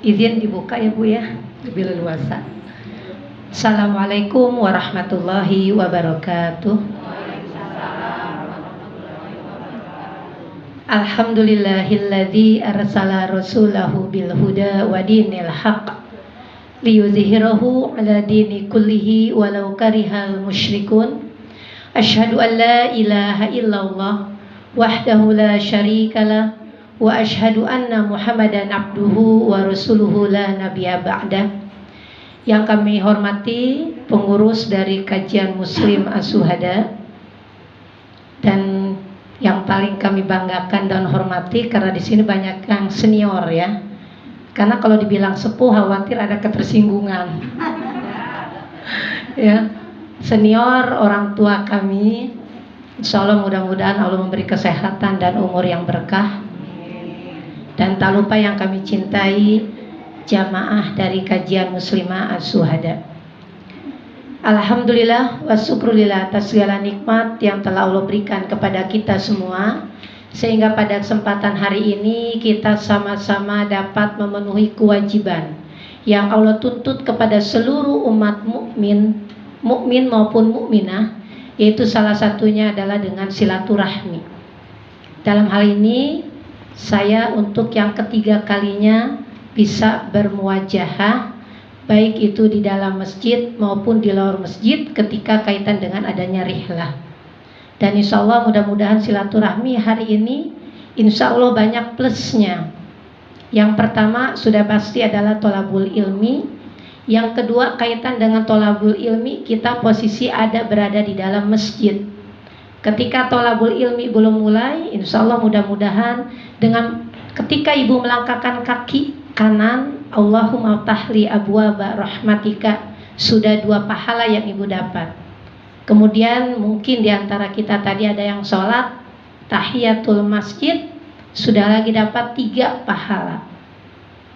Izin dibuka ya Bu ya, lebih leluasa. Assalamualaikum warahmatullahi wabarakatuh. Alhamdulillahilladzi arsala rasulahu bil huda wa dinil haqq liyudhhirahu ala dini kullihi walau karihal musyrikun. Asyhadu an la ilaha illallah wahdahu la syarikalah wa asyhadu anna Muhammadan abduhu wa rasuluhu la nabiyya ba'dah. Yang kami hormati pengurus dari kajian Muslim As-Syuhada, dan yang paling kami banggakan dan hormati karena di sini banyak yang senior ya. Karena kalau dibilang sepuh khawatir ada ketersinggungan. Ya, senior orang tua kami. Insya Allah mudah-mudahan Allah memberi kesehatan dan umur yang berkah. Dan tak lupa yang kami cintai jamaah dari kajian Muslimah As-Syuhada. Alhamdulillah wa syukrulillah atas segala nikmat yang telah Allah berikan kepada kita semua, sehingga pada kesempatan hari ini kita sama-sama dapat memenuhi kewajiban yang Allah tuntut kepada seluruh umat mukmin maupun mukminah, yaitu salah satunya adalah dengan silaturahmi. Dalam hal ini saya untuk yang ketiga kalinya bisa bermuwajahah, baik itu di dalam masjid maupun di luar masjid ketika kaitan dengan adanya rihlah. Dan insya Allah mudah-mudahan silaturahmi hari ini insya Allah banyak plusnya. Yang pertama sudah pasti adalah tholabul ilmi. Yang kedua kaitan dengan tholabul ilmi, kita posisi berada di dalam masjid. Ketika tholabul ilmi belum mulai, insya Allah mudah-mudahan dengan ketika ibu melangkahkan kaki kanan, Allahumma tahli abwaba rahmatika, sudah 2 pahala yang ibu dapat. Kemudian mungkin diantara kita tadi ada yang sholat tahiyatul masjid, sudah lagi dapat 3 pahala.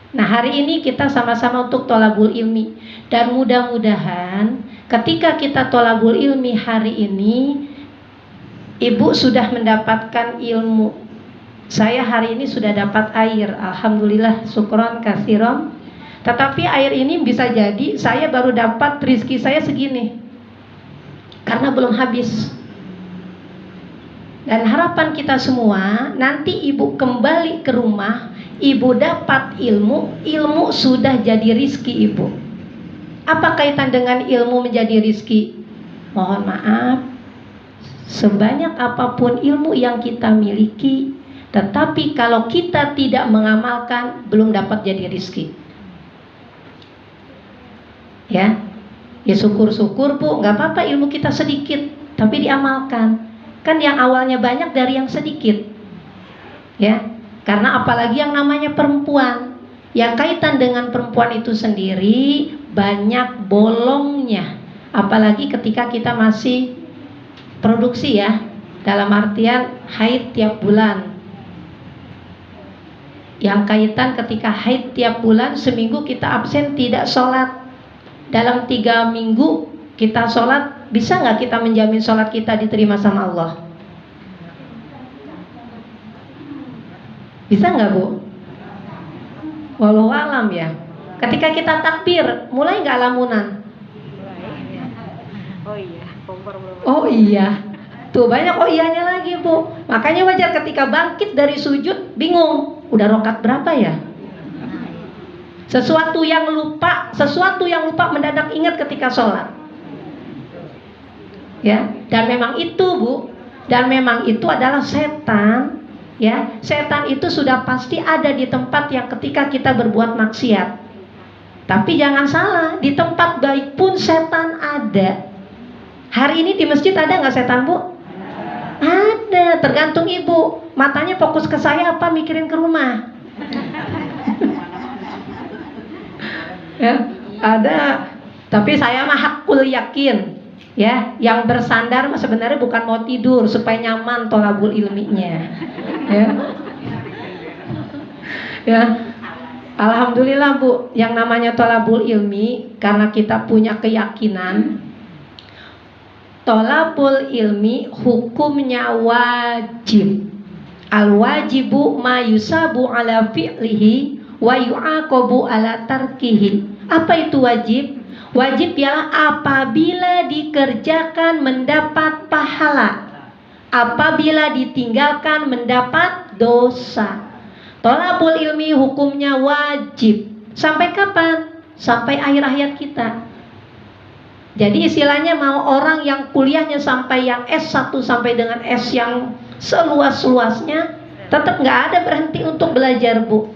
Nah hari ini kita sama-sama untuk tholabul ilmi, dan mudah-mudahan ketika kita tholabul ilmi hari ini, ibu sudah mendapatkan ilmu. Saya hari ini sudah dapat air, alhamdulillah, syukron kasiron. Tetapi air ini bisa jadi saya baru dapat rezeki saya segini, karena belum habis. Dan harapan kita semua, nanti ibu kembali ke rumah, ibu dapat ilmu, ilmu sudah jadi rizki ibu. Apa kaitan dengan ilmu menjadi rizki? Mohon maaf, sebanyak apapun ilmu yang kita miliki, tetapi kalau kita tidak mengamalkan, belum dapat jadi rizki. Ya syukur-syukur Bu, nggak apa-apa ilmu kita sedikit, tapi diamalkan. Kan yang awalnya banyak dari yang sedikit. Ya, karena apalagi yang namanya perempuan, yang kaitan dengan perempuan itu sendiri banyak bolongnya. Apalagi ketika kita masih produksi ya, dalam artian haid tiap bulan. Yang kaitan ketika haid tiap bulan, seminggu kita absen tidak sholat, dalam 3 minggu kita sholat, bisa nggak kita menjamin sholat kita diterima sama Allah? Bisa nggak Bu? Wallahu alam ya. Ketika kita takbir, mulai nggak lamunan? Oh iya. Tuh banyak oh iyanya lagi Bu. Makanya wajar ketika bangkit dari sujud bingung, udah rokat berapa ya? Sesuatu yang lupa mendadak ingat ketika sholat. Ya, dan memang itu Bu, dan memang itu adalah setan. Ya, setan itu sudah pasti ada di tempat yang ketika kita berbuat maksiat. Tapi jangan salah, di tempat baik pun setan ada. Hari ini di masjid ada nggak setan Bu? Ada, tergantung ibu. Matanya fokus ke saya apa mikirin ke rumah? Ya, ada. Tapi saya mah hakul yakin, ya, yang bersandar mah sebenarnya bukan mau tidur supaya nyaman tholabul ilminya. Ya. Ya. Alhamdulillah Bu, yang namanya tholabul ilmi, karena kita punya keyakinan tholabul ilmi hukumnya wajib. Al wajibu ma yusabu ala fi'lihi wa yu'aqabu ala tarkihi. Apa itu wajib? Wajib ialah apabila dikerjakan mendapat pahala, apabila ditinggalkan mendapat dosa. Thalabul ilmi hukumnya wajib. Sampai kapan? Sampai akhir hayat kita. Jadi istilahnya mau orang yang kuliahnya sampai yang S1 sampai dengan S yang seluas-luasnya, tetap nggak ada berhenti untuk belajar, Bu.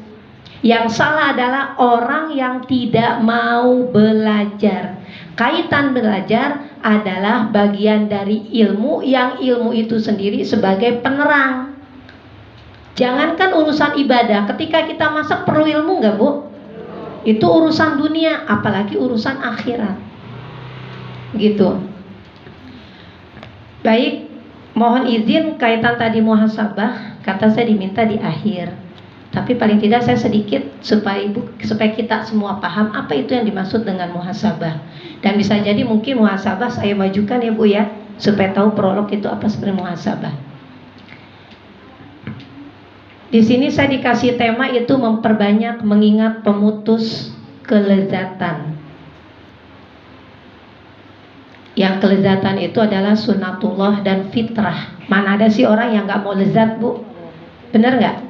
Yang salah adalah orang yang tidak mau belajar. Kaitan belajar adalah bagian dari ilmu, yang ilmu itu sendiri sebagai penerang. Jangankan urusan ibadah, ketika kita masak perlu ilmu nggak, Bu? Itu urusan dunia, apalagi urusan akhirat. Gitu. Baik, mohon izin kaitan tadi muhasabah, kata saya diminta di akhir. Tapi paling tidak saya sedikit supaya kita semua paham apa itu yang dimaksud dengan muhasabah. Dan bisa jadi mungkin muhasabah saya majukan ya Bu ya, supaya tahu prolog itu apa sebenarnya muhasabah. Di sini saya dikasih tema itu memperbanyak mengingat pemutus kelezatan. Yang kelezatan itu adalah sunatullah dan fitrah. Mana ada sih orang yang gak mau lezat, Bu? Bener gak?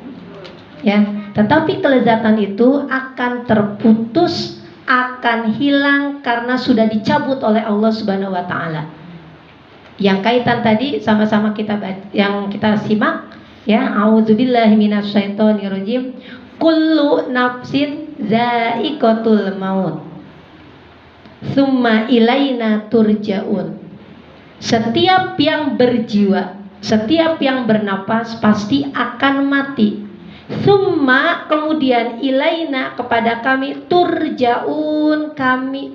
Ya, tetapi kelezatan itu akan terputus, akan hilang karena sudah dicabut oleh Allah Subhanahu wa taala. Yang kaitan tadi sama-sama kita yang kita simak ya, auzubillahi minasyaitonirrajim. Kullu nafsin za'iqatul maut. Tsumma ilaina turja'un. Setiap yang berjiwa, setiap yang bernapas pasti akan mati. Summa kemudian ilaina kepada kami turja'un,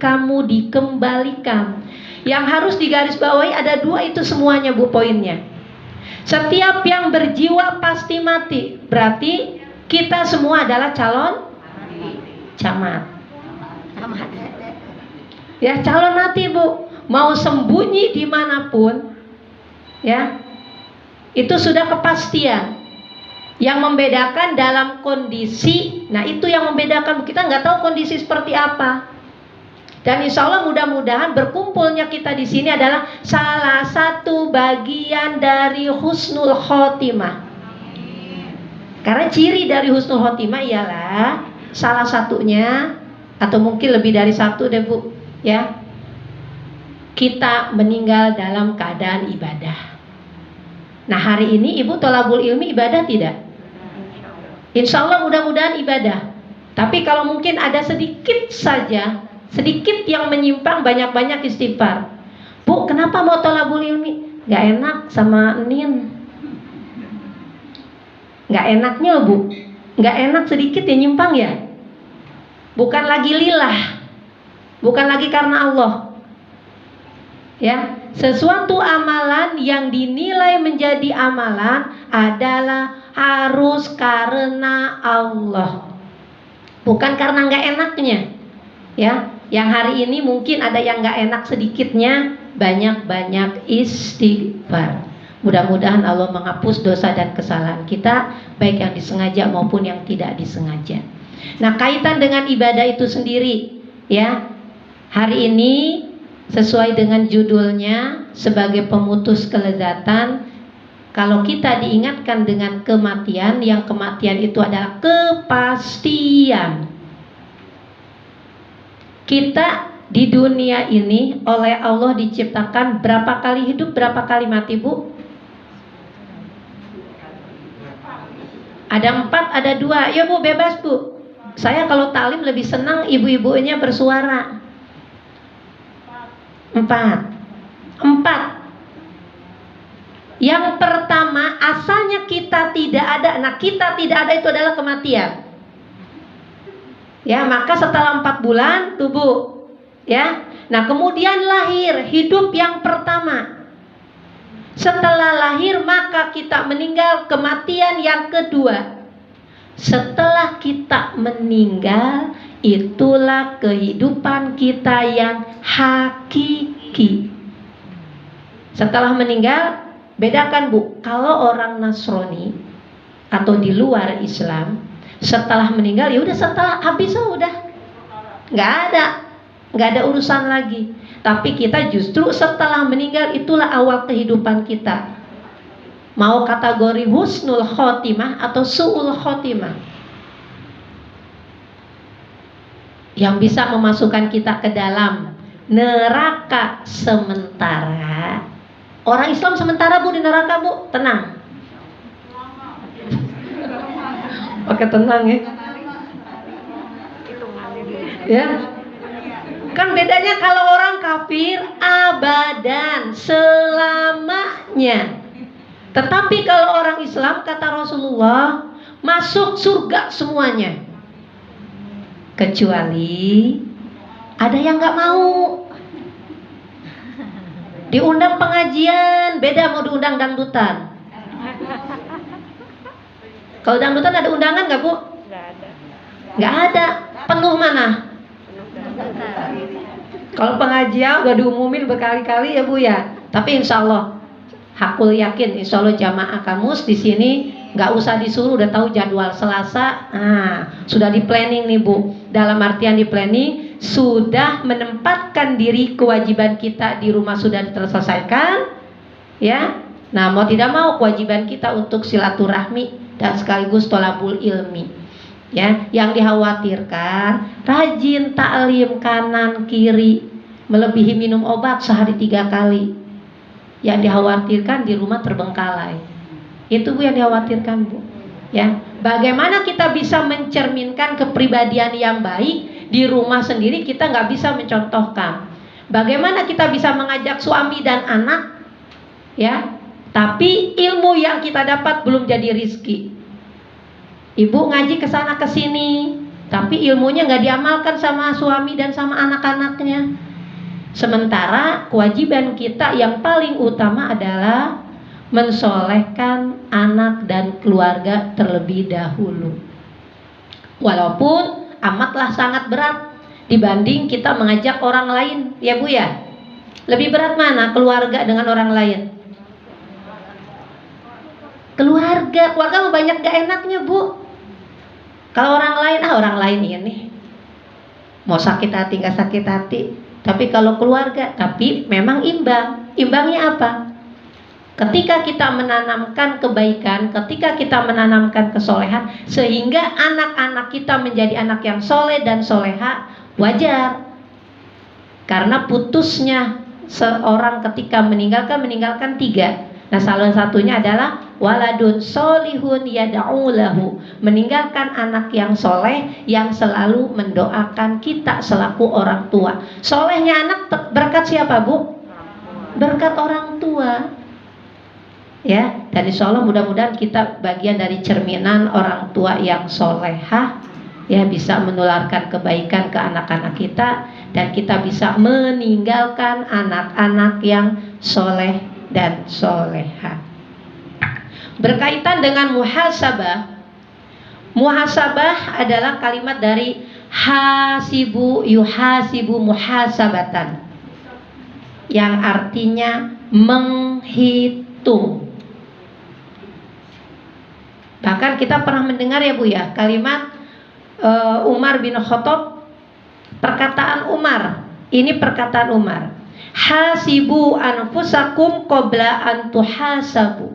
kamu dikembalikan. Yang harus digarisbawahi ada dua itu semuanya, Bu, poinnya. Setiap yang berjiwa pasti mati. Berarti kita semua adalah calon camat. Ya, calon mati, Bu. Mau sembunyi dimanapun, ya, itu sudah kepastian. Yang membedakan dalam kondisi, nah itu yang membedakan, kita nggak tahu kondisi seperti apa. Dan insya Allah mudah-mudahan berkumpulnya kita di sini adalah salah satu bagian dari husnul khotimah. Karena ciri dari husnul khotimah ialah salah satunya, atau mungkin lebih dari satu deh, Bu, ya, kita meninggal dalam keadaan ibadah. Nah hari ini Ibu thalabul ilmi ibadah tidak? Insya Allah mudah-mudahan ibadah. Tapi kalau mungkin ada sedikit saja, sedikit yang menyimpang, banyak-banyak istighfar. Bu, kenapa mau thalabul ilmi? Gak enak sama Nin. Gak enaknya loh, Bu. Gak enak sedikit ya nyimpang ya. Bukan lagi lillah, bukan lagi karena Allah. Ya, sesuatu amalan yang dinilai menjadi amalan adalah harus karena Allah, bukan karena nggak enaknya. Ya, yang hari ini mungkin ada yang nggak enak sedikitnya, banyak-banyak istighfar. Mudah-mudahan Allah menghapus dosa dan kesalahan kita, baik yang disengaja maupun yang tidak disengaja. Nah, kaitan dengan ibadah itu sendiri, ya, hari ini sesuai dengan judulnya sebagai pemutus kelezatan. Kalau kita diingatkan dengan kematian, yang kematian itu adalah kepastian. Kita di dunia ini oleh Allah diciptakan berapa kali hidup, berapa kali mati, Bu? Ada 4, ada 2. Ya Bu, bebas Bu. Saya kalau talim lebih senang ibu-ibunya bersuara. 4. Yang pertama, asalnya kita tidak ada. Nah, kita tidak ada itu adalah kematian. Ya, maka setelah 4 bulan tubuh, ya. Nah, kemudian lahir, hidup yang pertama. Setelah lahir maka kita meninggal, kematian yang kedua. Setelah kita meninggal, itulah kehidupan kita yang hakiki. Setelah meninggal, bedakan Bu, kalau orang Nasrani atau di luar Islam, Setelah meninggal ya udah, setelah habis udah nggak ada urusan lagi. Tapi kita justru setelah meninggal itulah awal kehidupan kita. Mau kategori husnul khotimah atau su'ul khotimah, yang bisa memasukkan kita ke dalam neraka sementara. Orang Islam sementara Bu di neraka Bu, tenang. Oke, tenang ya. Ya. Kan bedanya kalau orang kafir abadan, selamanya. Tetapi kalau orang Islam, kata Rasulullah, masuk surga semuanya. Kecuali ada yang nggak mau. Diundang pengajian, beda mau diundang dangdutan. Kalau dangdutan ada undangan nggak Bu? Nggak ada. Penuh mana? Kalau pengajian udah diumumin berkali-kali ya Bu ya. Tapi insya Allah, hakul yakin, insya Allah jamaah kamus di sini nggak usah disuruh, udah tahu jadwal Selasa. Sudah di planning nih Bu. Dalam artian di planning, sudah menempatkan diri, kewajiban kita di rumah sudah terselesaikan, ya. Nah, mau tidak mau kewajiban kita untuk silaturahmi dan sekaligus tholabul ilmi, ya. Yang dikhawatirkan rajin taklim kanan kiri, melebihi minum obat sehari 3 kali. Yang dikhawatirkan di rumah terbengkalai. Itu Bu yang dikhawatirkan Bu, ya. Bagaimana kita bisa mencerminkan kepribadian yang baik di rumah sendiri, kita nggak bisa mencontohkan. Bagaimana kita bisa mengajak suami dan anak, ya, tapi ilmu yang kita dapat belum jadi rizki. Ibu ngaji kesana kesini, tapi ilmunya nggak diamalkan sama suami dan sama anak-anaknya. Sementara kewajiban kita yang paling utama adalah mensolehkan anak dan keluarga terlebih dahulu. Walaupun amatlah sangat berat dibanding kita mengajak orang lain, ya Bu ya. Lebih berat mana keluarga dengan orang lain? Keluarga mau banyak gak enaknya Bu. Kalau orang lain ini mau sakit hati gak sakit hati. Tapi kalau keluarga, tapi memang imbang. Imbangnya apa? Ketika kita menanamkan kebaikan, ketika kita menanamkan kesolehan, sehingga anak-anak kita menjadi anak yang soleh dan soleha, wajar. Karena putusnya seorang ketika meninggalkan 3. Nah, salah satunya adalah waladun solihun yad'u lahu, meninggalkan anak yang soleh yang selalu mendoakan kita selaku orang tua. Solehnya anak berkat siapa Bu? Berkat orang tua, ya. Dan insya Allah mudah-mudahan kita bagian dari cerminan orang tua yang solehah, ya, bisa menularkan kebaikan ke anak-anak kita, dan kita bisa meninggalkan anak-anak yang soleh dan soleha. Berkaitan dengan muhasabah, muhasabah adalah kalimat dari hasibu yuhasibu muhasabatan, yang artinya menghitung. Bahkan kita pernah mendengar ya Bu ya, kalimat Umar bin Khattab, perkataan Umar, ini perkataan Umar, hasibu anfusakum qabla an tuhasabu.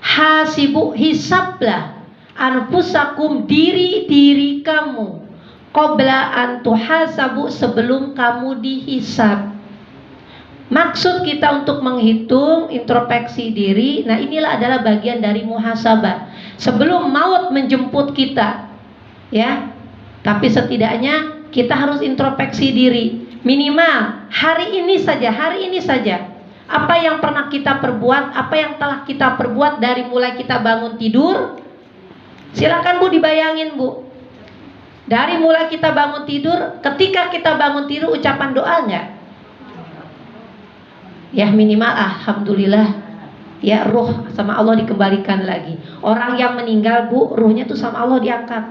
Hasibu, hisablah, anfusakum, diri kamu, qabla an tuhasabu, sebelum kamu dihisab. Maksud kita untuk menghitung, introspeksi diri. Nah, inilah adalah bagian dari muhasabah. Sebelum maut menjemput kita, ya. Tapi setidaknya kita harus introspeksi diri. Minimal hari ini saja, apa yang pernah kita perbuat, apa yang telah kita perbuat dari mulai kita bangun tidur. Silakan Bu dibayangin Bu, dari mulai kita bangun tidur, ketika kita bangun tidur ucapan doa enggak? Ya minimal alhamdulillah, ya, ruh sama Allah dikembalikan lagi. Orang yang meninggal Bu, ruhnya tuh sama Allah diangkat,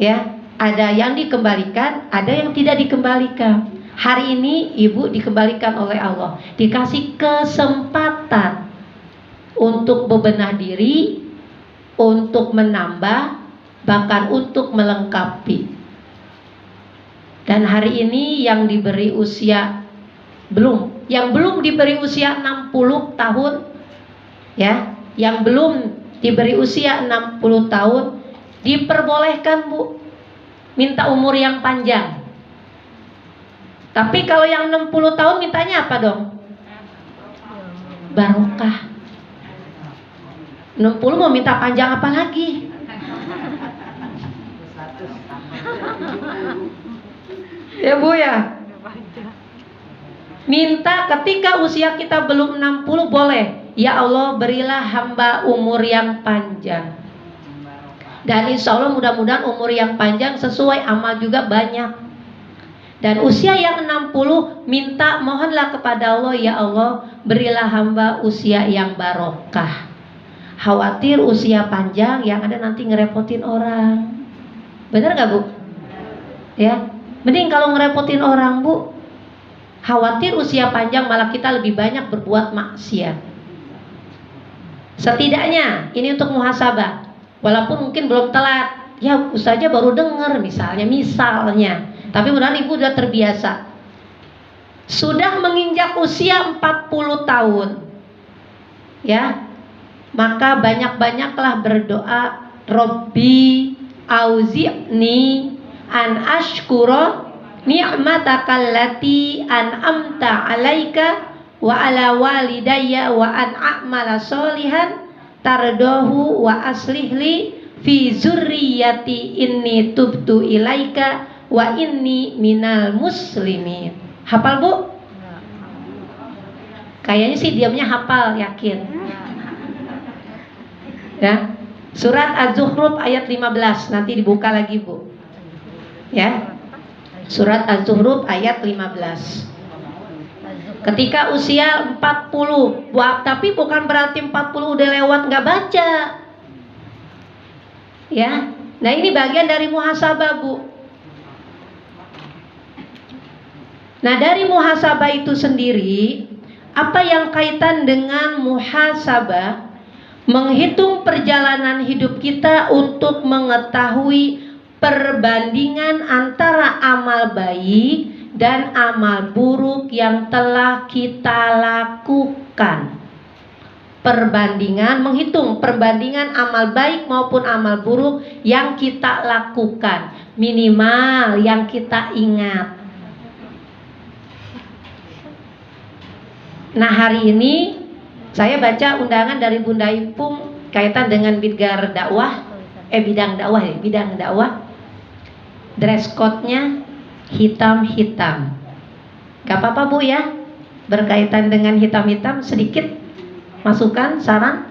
ya. Ada yang dikembalikan, ada yang tidak dikembalikan. Hari ini Ibu dikembalikan oleh Allah, dikasih kesempatan untuk bebenah diri, untuk menambah, bahkan untuk melengkapi. Dan hari ini yang diberi usia yang belum diberi usia 60 tahun, ya, yang belum diberi usia 60 tahun diperbolehkan, Bu, minta umur yang panjang. Tapi kalau yang 60 tahun mintanya apa dong? Barokah. 60 mau minta panjang apa lagi? Ya Bu ya. Minta ketika usia kita belum 60 boleh. Ya Allah, berilah hamba umur yang panjang. Dan insya Allah mudah-mudahan umur yang panjang sesuai amal juga banyak. Dan usia yang 60 minta, mohonlah kepada Allah, ya Allah, berilah hamba usia yang barokah. Khawatir usia panjang yang ada nanti ngerepotin orang. Bener gak Bu? Ya, mending kalau ngerepotin orang, Bu. Khawatir usia panjang malah kita lebih banyak berbuat maksiat. Setidaknya ini untuk muhasabah. Walaupun mungkin belum telat, ya Ustazah baru dengar misalnya. Tapi mudah-mudahan Ibu sudah terbiasa. Sudah menginjak usia 40 tahun, ya, maka banyak-banyaklah berdoa, Robbi auzi'ni an ashkura ni'matakallati an'amta alaika wa ala walidayya wa an a'mala solihan tardohu wa aslihli fi zurriyati inni tubtu ilaika wa inni minal muslimin. Hafal Bu? Kayaknya sih diamnya hafal, yakin. Ya. Surat Az-Zukhruf ayat 15, nanti dibuka lagi Bu. Ya. Surat Az-Zukhruf ayat 15. Ketika usia 40, tapi bukan berarti 40 udah lewat nggak baca. Ya. Nah, ini bagian dari muhasabah, Bu. Nah, dari muhasabah itu sendiri, apa yang kaitan dengan muhasabah? Menghitung perjalanan hidup kita untuk mengetahui perbandingan antara amal baik dan amal buruk yang telah kita lakukan. Menghitung perbandingan amal baik maupun amal buruk yang kita lakukan. Minimal yang kita ingat. Nah, hari ini saya baca undangan dari Bunda Ipung kaitan dengan bidang dakwah. Dress code-nya hitam-hitam. Gak apa-apa Bu ya, berkaitan dengan hitam-hitam sedikit masukan, saran.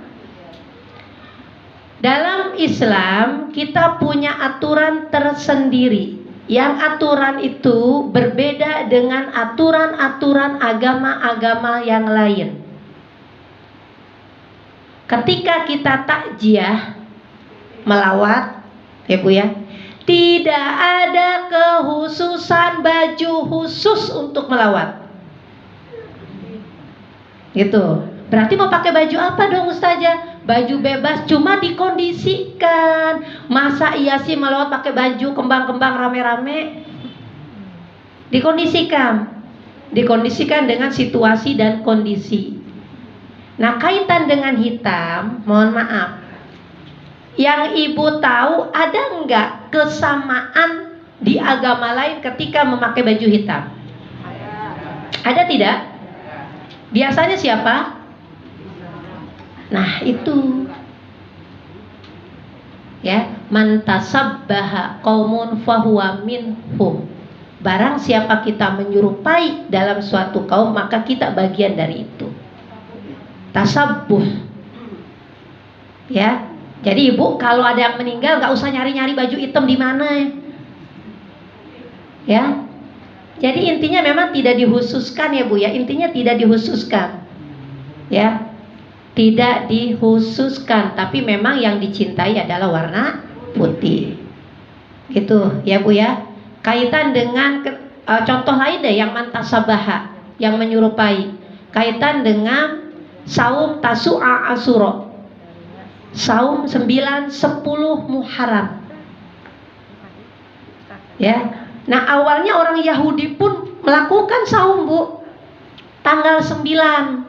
Dalam Islam kita punya aturan tersendiri, yang aturan itu berbeda dengan aturan-aturan agama-agama yang lain. Ketika kita takziah, melawat, ya Bu ya, tidak ada kekhususan baju khusus untuk melawat. Gitu. Berarti mau pakai baju apa dong Ustazah? Baju bebas, cuma dikondisikan. Masa iya sih melawat pakai baju kembang-kembang rame-rame? Dikondisikan dengan situasi dan kondisi. Nah, kaitan dengan hitam, mohon maaf, yang Ibu tahu ada enggak kesamaan di agama lain ketika memakai baju hitam? Ada tidak? Biasanya siapa? Nah, itu. Ya, man tasabbaha qaumun fahuwa minhum. Barang siapa kita menyerupai dalam suatu kaum, maka kita bagian dari itu. Tasabbuh. Ya. Jadi Ibu kalau ada yang meninggal nggak usah nyari-nyari baju hitam di mana. Ya. Jadi intinya memang tidak dikhususkan ya Bu ya. Intinya tidak dikhususkan. Ya. Tidak dikhususkan, tapi memang yang dicintai adalah warna putih. Gitu ya Bu ya. Kaitan dengan contoh lain deh yang mantasabaha, yang menyerupai. Kaitan dengan saum Tasu'a Asyura. saum 9, 10 Muharram. Ya. Nah, awalnya orang Yahudi pun melakukan saum, Bu, tanggal 9.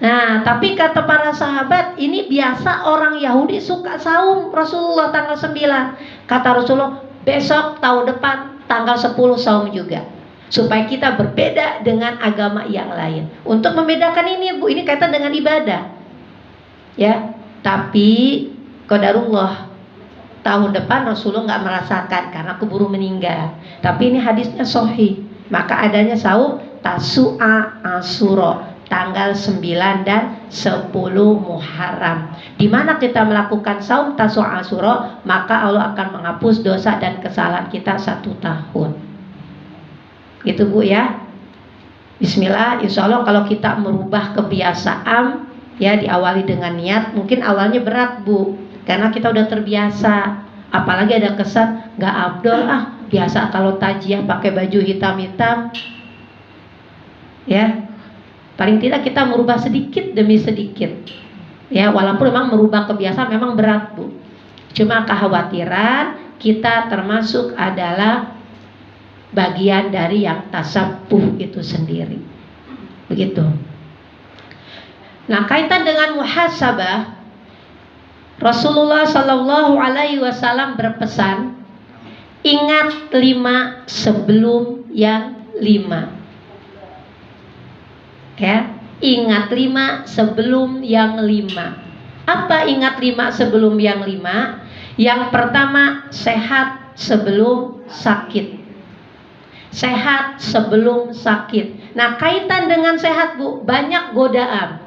Nah, tapi kata para sahabat, ini biasa orang Yahudi suka saum Rasulullah tanggal 9. Kata Rasulullah, besok tahun depan tanggal 10 saum juga. Supaya kita berbeda dengan agama yang lain. Untuk membedakan ini, Bu, ini kaitan dengan ibadah. Ya, tapi qadarullah, tahun depan Rasulullah nggak merasakan karena keburu meninggal. Tapi ini hadisnya sahih. Maka adanya saum Tasu'a Asyura tanggal 9 dan 10 Muharram. Di mana kita melakukan saum Tasu'a Asyura, maka Allah akan menghapus dosa dan kesalahan kita 1 tahun. Gitu, Bu, ya. Bismillah. Insya Allah kalau kita merubah kebiasaan, ya, diawali dengan niat. Mungkin awalnya berat, Bu, karena kita udah terbiasa. Apalagi ada kesan gak afdol, biasa kalau tajiyah pakai baju hitam-hitam. Ya, paling tidak kita merubah sedikit demi sedikit. Ya, walaupun memang merubah kebiasaan memang berat, Bu. Cuma kekhawatiran kita termasuk adalah bagian dari yang tasabbuh itu sendiri. Begitu. Nah, kaitan dengan muhasabah, Rasulullah Shallallahu Alaihi Wasallam berpesan, ingat 5 sebelum yang 5. Ya, ingat 5 sebelum yang 5. Apa ingat 5 sebelum yang 5? Yang pertama, sehat sebelum sakit. Sehat sebelum sakit. Nah, kaitan dengan sehat, Bu, banyak godaan.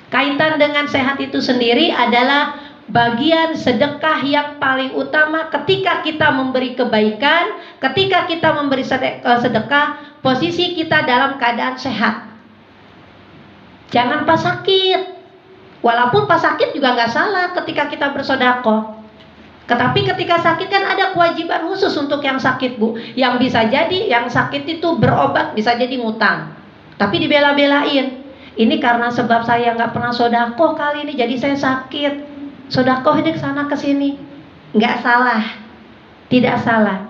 Kaitan dengan sehat itu sendiri adalah bagian sedekah yang paling utama. Ketika kita memberi kebaikan, ketika kita memberi sedekah, posisi kita dalam keadaan sehat. Jangan pas sakit. Walaupun pas sakit juga nggak salah ketika kita bersedekah. Tetapi ketika sakit kan ada kewajiban khusus untuk yang sakit, Bu. Yang bisa jadi yang sakit itu berobat, bisa jadi ngutang. Tapi dibela-belain. Ini karena sebab saya nggak pernah sedekah kali ini, jadi saya sakit. Sedekah ini kesana kesini, nggak salah, tidak salah.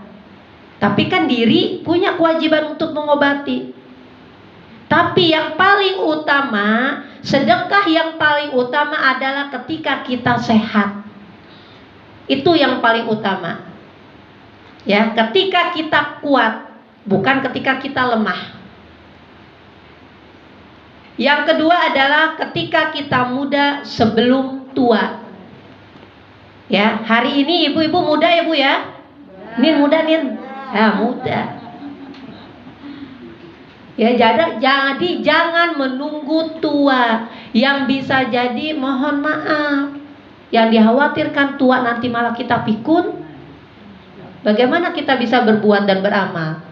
Tapi kan diri punya kewajiban untuk mengobati. Tapi yang paling utama, sedekah yang paling utama adalah ketika kita sehat. Itu yang paling utama. Ya, ketika kita kuat, bukan ketika kita lemah. Yang kedua adalah ketika kita muda sebelum tua. Ya, hari ini ibu-ibu muda ya, Bu, ya? Nin muda, Nin. Ya, muda. Ya, jadi jangan menunggu tua. Yang bisa jadi mohon maaf, yang dikhawatirkan tua nanti malah kita pikun. Bagaimana kita bisa berbuat dan beramal?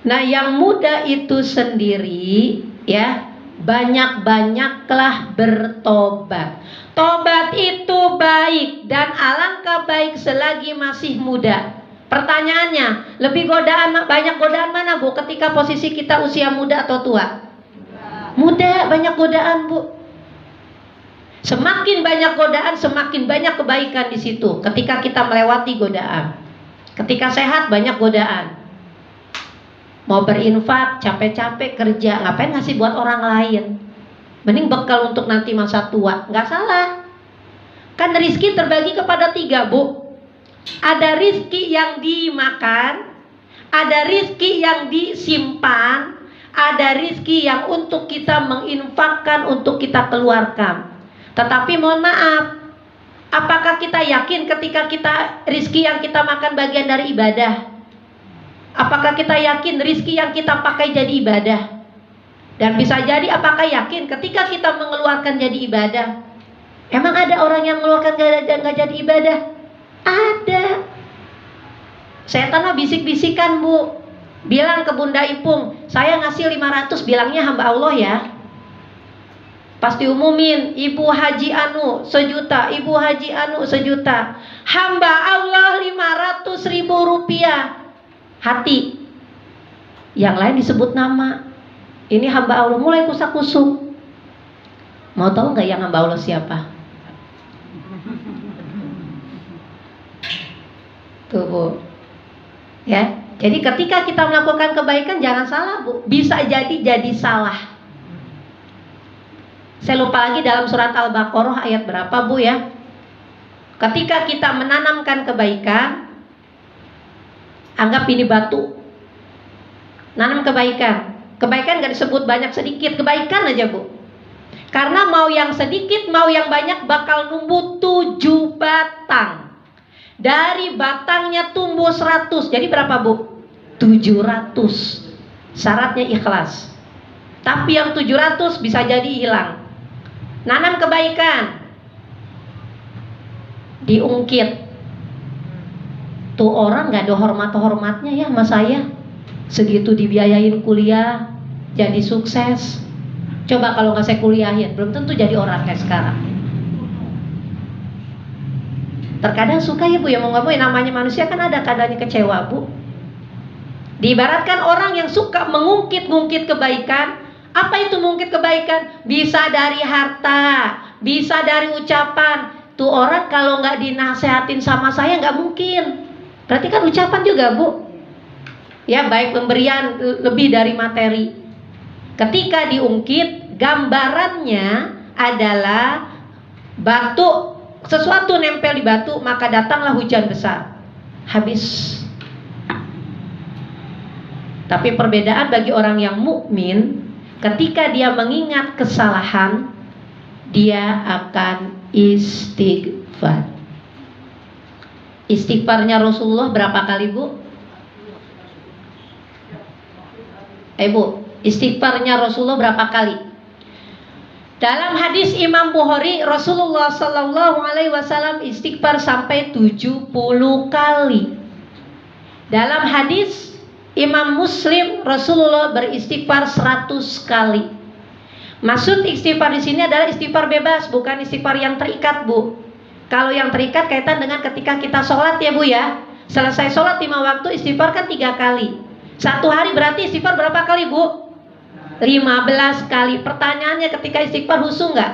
Nah, yang muda itu sendiri, ya, banyak-banyaklah bertobat. Tobat itu baik dan alangkah baik selagi masih muda. Pertanyaannya, lebih banyak godaan mana, Bu, ketika posisi kita usia muda atau tua? Muda, banyak godaan, Bu. Semakin banyak godaan, semakin banyak kebaikan di situ. Ketika kita melewati godaan. Ketika sehat, banyak godaan. Mau berinfak, capek-capek kerja, ngapain ngasih buat orang lain? Mending bekal untuk nanti masa tua. Nggak salah. Kan rizki terbagi kepada 3, Bu. Ada rizki yang dimakan, ada rizki yang disimpan, ada rizki yang untuk kita menginfakkan, untuk kita keluarkan. Tetapi mohon maaf, apakah kita yakin ketika rizki yang kita makan bagian dari ibadah? Apakah kita yakin rizki yang kita pakai jadi ibadah? Dan bisa jadi apakah yakin ketika kita mengeluarkan jadi ibadah? Emang ada orang yang mengeluarkan nggak jadi ibadah? Ada. Setan bisik-bisikan, Bu. Bilang ke Bunda Ipung, saya ngasih 500, bilangnya hamba Allah ya. Pasti umumin, Ibu Haji Anu 1 juta, Ibu Haji Anu 1 juta. Hamba Allah 500.000 rupiah. Hati. Yang lain disebut nama. Ini hamba Allah, mulai kusak-kusuk. Mau tahu nggak yang hamba Allah siapa? Tuh Bu. Ya, jadi ketika kita melakukan kebaikan jangan salah Bu. Bisa jadi salah. Saya lupa lagi dalam surat Al-Baqarah ayat berapa Bu ya. Ketika kita menanamkan kebaikan, anggap ini batu. Nanam kebaikan. Kebaikan gak disebut banyak sedikit, kebaikan aja Bu. Karena mau yang sedikit, mau yang banyak bakal numbuh 7 batang. Dari batangnya tumbuh 100. Jadi berapa Bu? 700. Syaratnya ikhlas. Tapi yang 700 bisa jadi hilang. Nanam kebaikan, diungkit. Tuh orang gak ada hormat-hormatnya ya sama saya. Segitu dibiayain kuliah, jadi sukses. Coba kalau gak saya kuliahin, belum tentu jadi orang kayak sekarang. Terkadang suka ya Bu ya, mau gak mau ya namanya manusia kan ada kadangnya kecewa Bu. Diibaratkan orang yang suka mengungkit-ungkit kebaikan. Apa itu mengungkit kebaikan? Bisa dari harta, bisa dari ucapan. Tuh orang kalau gak dinasehatin sama saya gak mungkin. Berarti kan ucapan juga Bu. Ya baik pemberian lebih dari materi. Ketika diungkit, gambarannya adalah batu, sesuatu nempel di batu, maka datanglah hujan besar. Habis. Tapi perbedaan bagi orang yang mukmin, ketika dia mengingat kesalahan, dia akan istighfar. Istighfarnya Rasulullah berapa kali Bu? Bu, istighfarnya Rasulullah berapa kali? Dalam hadis Imam Bukhari, Rasulullah Sallallahu Alaihi Wasallam istighfar sampai 70 kali. Dalam hadis Imam Muslim, Rasulullah beristighfar 100 kali. Maksud istighfar di sini adalah istighfar bebas, bukan istighfar yang terikat Bu. Kalau yang terikat kaitan dengan ketika kita sholat ya Bu ya. Selesai sholat 5 waktu istighfar kan 3 kali. Satu hari berarti istighfar berapa kali Bu? 15 kali. Pertanyaannya ketika istighfar husu nggak?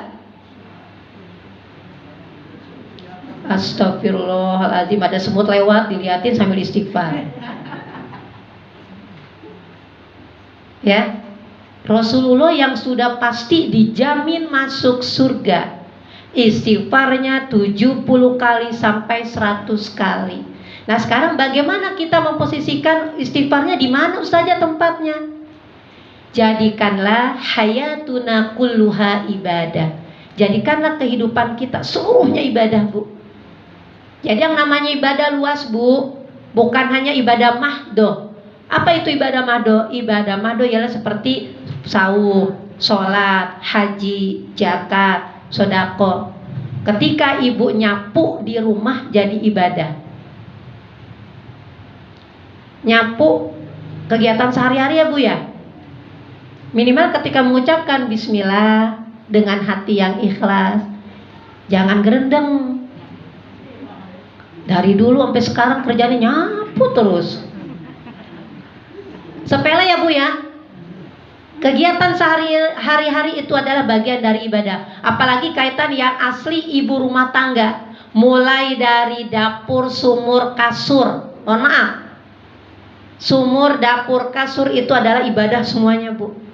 Astagfirullahaladzim, ada semut lewat dilihatin sambil istighfar. Ya, Rasulullah yang sudah pasti dijamin masuk surga, istighfarnya 70 kali sampai 100 kali. Nah sekarang bagaimana kita memposisikan istighfarnya di mana Ustazah tempatnya? Jadikanlah hayatuna kulluha ibadah. Jadikanlah kehidupan kita seluruhnya ibadah Bu. Jadi yang namanya ibadah luas Bu, bukan hanya ibadah mahdoh. Apa itu ibadah mahdoh? Ibadah mahdoh ialah seperti saum, sholat, haji, zakat, sodako. Ketika ibu nyapu di rumah jadi ibadah. Nyapu kegiatan sehari-hari ya Bu ya. Minimal ketika mengucapkan bismillah dengan hati yang ikhlas. Jangan gerendeng. Dari dulu sampai sekarang kerjanya nyapu terus. Sepele ya Bu ya. Kegiatan sehari-hari itu adalah bagian dari ibadah. Apalagi kaitan yang asli ibu rumah tangga. Mulai dari dapur, sumur, kasur. Mohon maaf, sumur, dapur, kasur itu adalah ibadah semuanya Bu.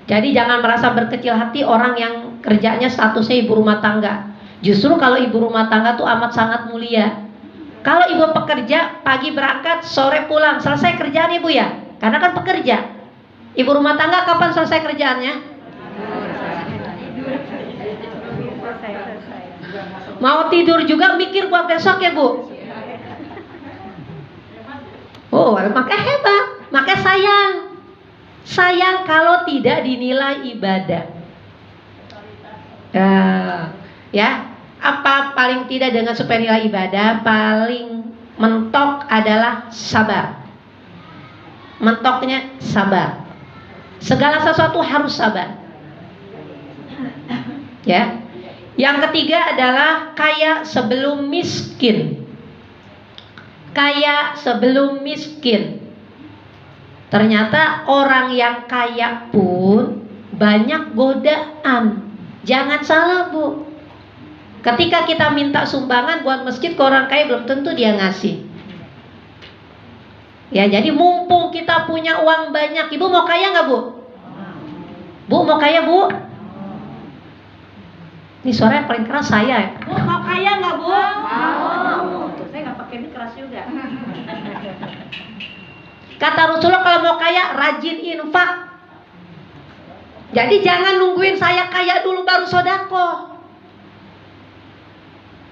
Jadi jangan merasa berkecil hati orang yang kerjanya statusnya ibu rumah tangga. Justru kalau ibu rumah tangga tuh amat sangat mulia. Kalau ibu pekerja, pagi berangkat, sore pulang, selesai kerjaan ibu ya. Karena kan pekerja. Ibu rumah tangga kapan selesai kerjaannya? Mau tidur juga mikir buat besok ya Bu. Oh, maka hebat, maka sayang. Sayang kalau tidak dinilai ibadah. Ya, apa paling tidak dengan supaya nilai ibadah? Paling mentok adalah sabar. Mentoknya sabar. Segala sesuatu harus sabar. Ya. Yang ketiga adalah kaya sebelum miskin. Kaya sebelum miskin. Ternyata orang yang kaya pun banyak godaan. Jangan salah Bu, ketika kita minta sumbangan buat masjid ke orang kaya, belum tentu dia ngasih. Ya, jadi mumpung kita punya uang banyak. Ibu mau kaya nggak Bu? Bu mau kaya Bu? Ini suara yang paling keras saya. Bu mau kaya nggak Bu? Mau. Tuh, saya nggak pakai ini keras juga. Kata Rasulullah kalau mau kaya rajin infak. Jadi jangan nungguin saya kaya dulu baru sodako.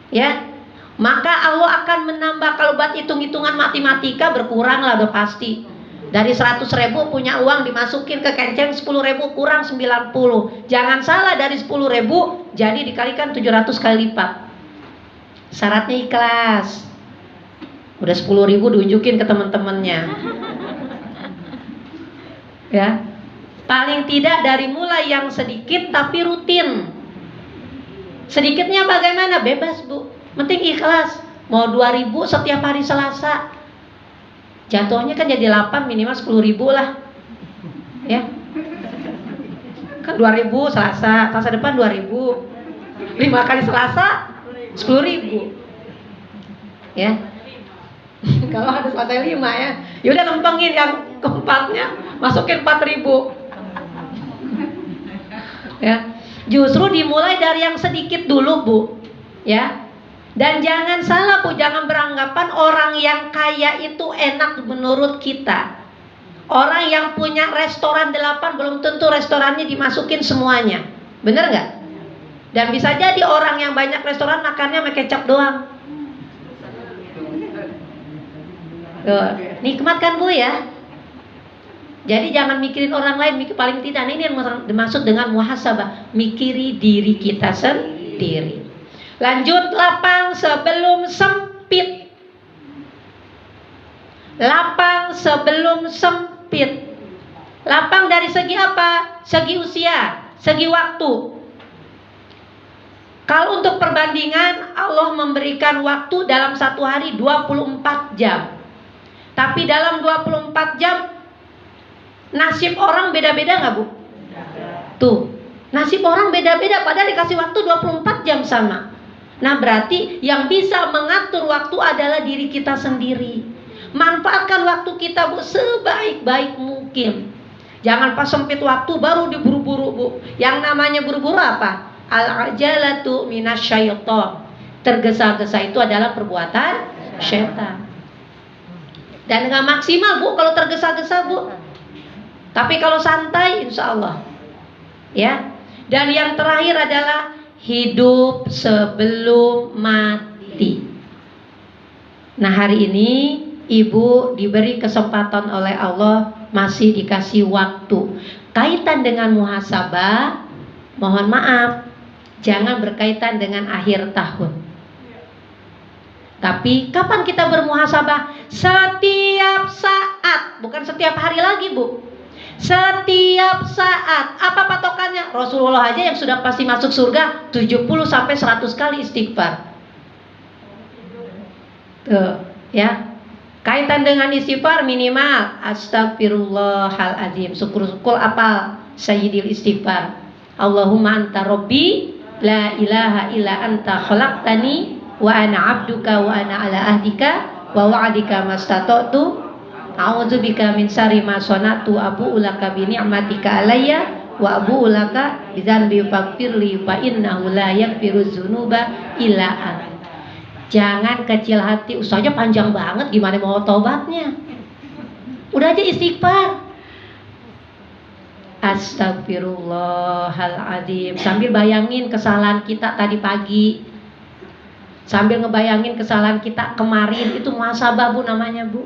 Ya. Maka Allah akan menambah. Kalau buat hitung-hitungan matematika berkurang lah udah pasti. Dari 100.000 punya uang dimasukin ke kenceng 10.000 kurang 90. Jangan salah, dari 10.000 jadi dikalikan 700 kali lipat. Syaratnya ikhlas. Udah 10.000 diunjukin ke teman-temannya. Ya. Paling tidak dari mulai yang sedikit tapi rutin. Sedikitnya bagaimana? Bebas Bu. Penting ikhlas. Mau 2.000 setiap hari Selasa. Jatuhnya kan jadi 8, minimal 10.000 lah. Ya. Kan 2.000 Selasa, Selasa depan 2.000. 5 kali Selasa 10.000. Ya. Kalau ada Selasa 5 ya. Yaudah lempengin yang keempatnya, masukin 4.000. Ya. Justru dimulai dari yang sedikit dulu Bu. Ya. Dan jangan salah Bu, jangan beranggapan orang yang kaya itu enak menurut kita. Orang yang punya restoran 8 belum tentu restorannya dimasukin semuanya. Bener nggak? Dan bisa jadi orang yang banyak restoran makannya pakai kecap doang. Tuh, nikmat kan Bu ya? Jadi jangan mikirin orang lain, paling tidak ini yang dimaksud dengan muhasabah, mikiri diri kita sendiri. Lanjut, lapang sebelum sempit. Lapang sebelum sempit. Lapang dari segi apa? Segi usia, segi waktu. Kalau untuk perbandingan, Allah memberikan waktu dalam satu hari 24 jam. Tapi dalam 24 jam nasib orang beda-beda nggak Bu? Tuh, nasib orang beda-beda padahal dikasih waktu 24 jam sama. Nah berarti yang bisa mengatur waktu adalah diri kita sendiri. Manfaatkan waktu kita Bu sebaik-baik mungkin. Jangan pas sempit waktu baru diburu-buru Bu. Yang namanya buru-buru apa? Al-ajalatu minasyaiton. Tergesa-gesa itu adalah perbuatan syaitan. Dan nggak maksimal Bu kalau tergesa-gesa Bu. Tapi kalau santai insya Allah. Ya. Dan yang terakhir adalah hidup sebelum mati. Nah hari ini Ibu diberi kesempatan oleh Allah, masih dikasih waktu. Kaitan dengan muhasabah, mohon maaf, jangan berkaitan dengan akhir tahun. Tapi kapan kita bermuhasabah? Setiap saat, bukan setiap hari lagi Bu. Setiap saat. Apa patokannya? Rasulullah aja yang sudah pasti masuk surga 70 sampai 100 kali istighfar. Tuh, ya. Kaitan dengan istighfar minimal astagfirullahaladzim. Syukur-syukur apal sayyidil istighfar. Allahumma anta rabbi la ilaha illa anta khalaqtani wa ana abduka wa ana ala ahdika wa wa'adika mastata'tu. A'udzubika min syarri ma sana'tu abu'u laka bi ni'matika alayya wa abu'u laka bi dzanbi faghfirli fa innahu la yaghfiru dzunuba illa anta. Jangan kecil hati, usahanya panjang banget, gimana mau taubatnya? Udah aja istighfar. Astagfirullahaladzim. Sambil bayangin kesalahan kita tadi pagi, sambil ngebayangin kesalahan kita kemarin, itu muhasabah Bu namanya Bu.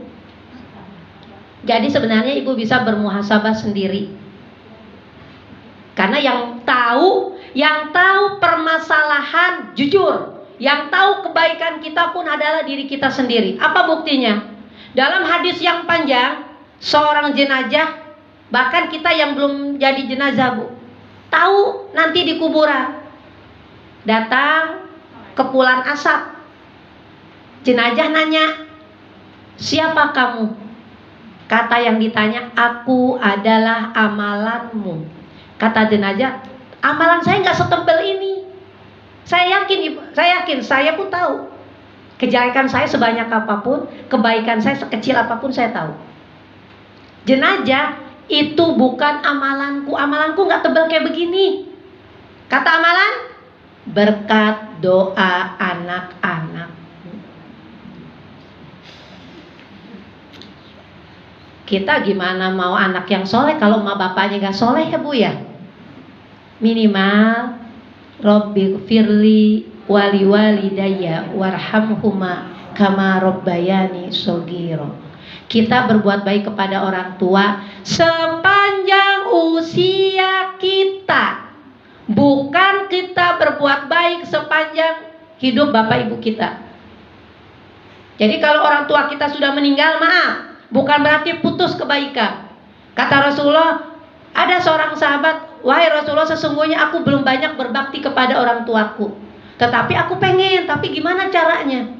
Jadi sebenarnya Ibu bisa bermuhasabah sendiri. Karena yang tahu permasalahan jujur, yang tahu kebaikan kita pun adalah diri kita sendiri. Apa buktinya? Dalam hadis yang panjang, seorang jenazah, bahkan kita yang belum jadi jenazah Bu, tahu nanti di kuburan datang kepulan asap. Jenazah nanya, siapa kamu? Kata yang ditanya, aku adalah amalanmu. Kata jenazah, Amalan saya nggak setebal ini. Saya yakin, saya pun tahu. Kejelekan saya sebanyak apapun, kebaikan saya sekecil apapun saya tahu. Jenajah itu bukan amalanku. Amalanku nggak tebal kayak begini. Kata amalan, berkat doa anak-anak. Kita gimana mau anak yang soleh kalau emak bapaknya nggak soleh ya Bu ya? Minimal Robbi firli wali walidayya warhamhuma kama robbayani shogiro. Kita berbuat baik kepada orang tua sepanjang usia kita, bukan kita berbuat baik sepanjang hidup bapak ibu kita. Jadi kalau orang tua kita sudah meninggal, maaf, bukan berarti putus kebaikan. Kata Rasulullah, ada seorang sahabat, wahai Rasulullah, sesungguhnya aku belum banyak berbakti kepada orang tuaku, tetapi aku pengen, tapi gimana caranya?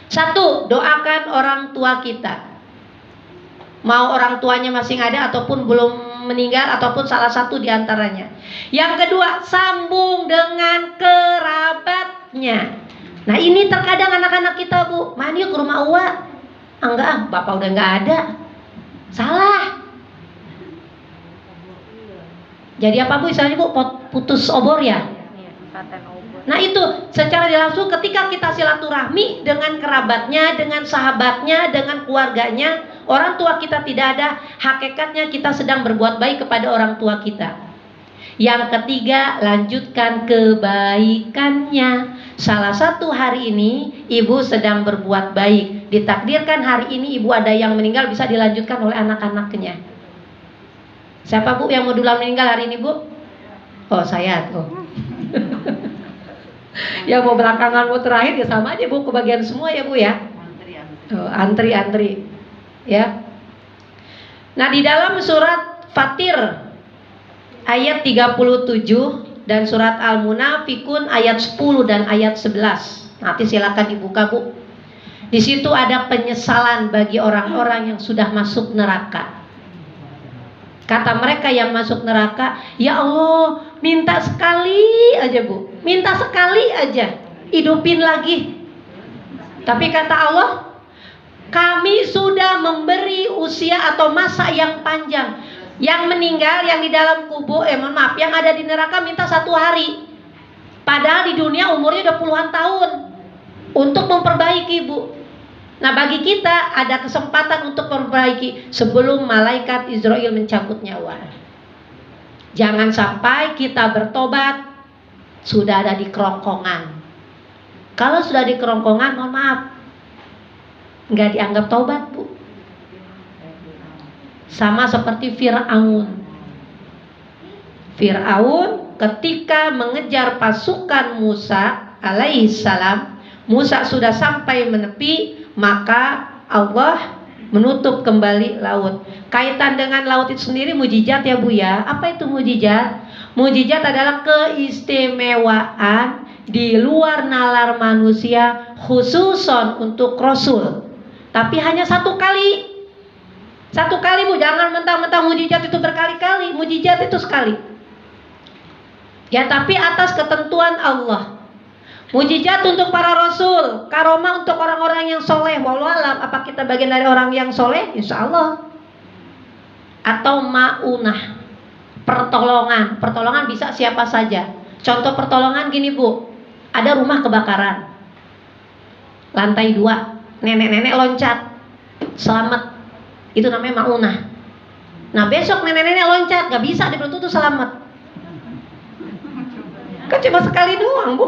Satu, doakan orang tua kita. Mau orang tuanya masih ada ataupun belum meninggal, ataupun salah satu diantaranya. Yang kedua, sambung dengan kerabatnya. Nah ini terkadang anak-anak kita Bu, main yuk ke rumah Uwa. Enggak, bapak udah nggak ada. Salah. Jadi apa Bu, misalnya Bu, putus obor ya? Nah itu secara langsung ketika kita silaturahmi dengan kerabatnya, dengan sahabatnya, dengan keluarganya, orang tua kita tidak ada, hakikatnya kita sedang berbuat baik kepada orang tua kita. Yang ketiga, lanjutkan kebaikannya. Salah satu hari ini ibu sedang berbuat baik, ditakdirkan hari ini ibu ada yang meninggal, bisa dilanjutkan oleh anak-anaknya. Siapa Bu yang mau duluan meninggal hari ini Bu? Oh saya tuh. Yang mau belakangan mau terakhir ya sama aja Bu, kebagian semua ya Bu ya. Antri ya. Nah di dalam surat Fatir ayat 37 dan surat Al-Munafikun ayat 10 dan ayat 11. Nanti silakan dibuka Bu. Di situ ada penyesalan bagi orang-orang yang sudah masuk neraka. Kata mereka yang masuk neraka, ya Allah, minta sekali aja Bu, minta sekali aja hidupin lagi. Tapi kata Allah, kami sudah memberi usia atau masa yang panjang. Yang meninggal, yang di dalam kubur, yang ada di neraka minta 1 hari. Padahal di dunia umurnya udah puluhan tahun untuk memperbaiki Bu. Nah bagi kita ada kesempatan untuk memperbaiki sebelum malaikat Israel mencabut nyawa. Jangan sampai kita bertobat sudah ada di kerongkongan. Kalau sudah di kerongkongan, mohon maaf, nggak dianggap tobat Bu. Sama seperti Fir'aun. Fir'aun ketika mengejar pasukan Musa alaihissalam, Musa sudah sampai menepi, maka Allah menutup kembali laut. Kaitan dengan laut itu sendiri mujizat ya Bu ya. Apa itu mujizat? Mujizat adalah keistimewaan di luar nalar manusia, khususon untuk Rasul. Tapi hanya 1 kali. 1 kali Bu, jangan mentang-mentang mujizat itu berkali-kali. Mujizat itu sekali. Ya tapi atas ketentuan Allah. Mujizat untuk para rasul, karomah untuk orang-orang yang soleh. Wallahu alam, apa kita bagian dari orang yang soleh? Insya Allah. Atau ma'unah, pertolongan. Pertolongan bisa siapa saja. Contoh pertolongan gini Bu, ada rumah kebakaran, lantai 2, nenek-nenek loncat, selamat. Itu namanya ma'unah. Nah besok nenek-nenek loncat, gak bisa, dia belum tentu selamat. Kan cuma sekali doang Bu.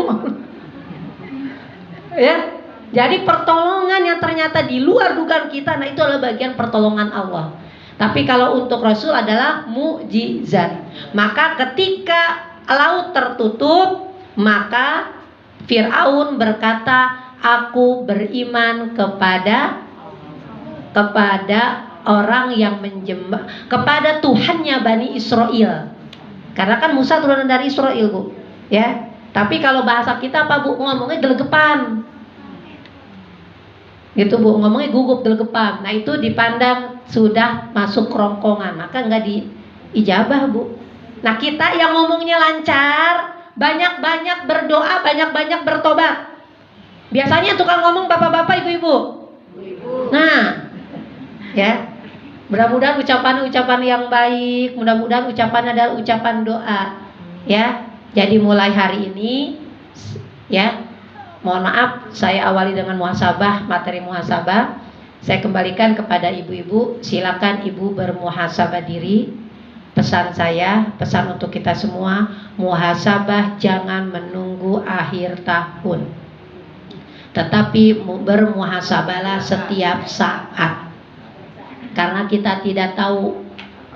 Ya, jadi pertolongan yang ternyata di luar dugaan kita, nah itu adalah bagian pertolongan Allah. Tapi kalau untuk Rasul adalah mukjizat. Maka ketika laut tertutup, maka Fir'aun berkata, aku beriman kepada orang yang menjembah, kepada Tuhannya Bani Israel. Karena kan Musa turunan dari Israel Bu, ya. Tapi kalau bahasa kita apa Bu, ngomongnya gelegepan gitu Bu, ngomongnya gugup, gelegepan. Nah itu dipandang sudah masuk kerongkongan, maka nggak diijabah Bu. Nah, kita yang ngomongnya lancar, banyak-banyak berdoa, banyak-banyak bertobat. Biasanya tukang ngomong bapak-bapak, ibu-ibu. Nah, ya, mudah-mudahan ucapan-ucapan yang baik, mudah-mudahan ucapan adalah ucapan doa. Ya, jadi mulai hari ini, ya, mohon maaf, saya awali dengan muhasabah, materi muhasabah. Saya kembalikan kepada ibu-ibu, silakan ibu bermuhasabah diri. Pesan saya, pesan untuk kita semua, muhasabah jangan menunggu akhir tahun, tetapi bermuhasabahlah setiap saat. Karena kita tidak tahu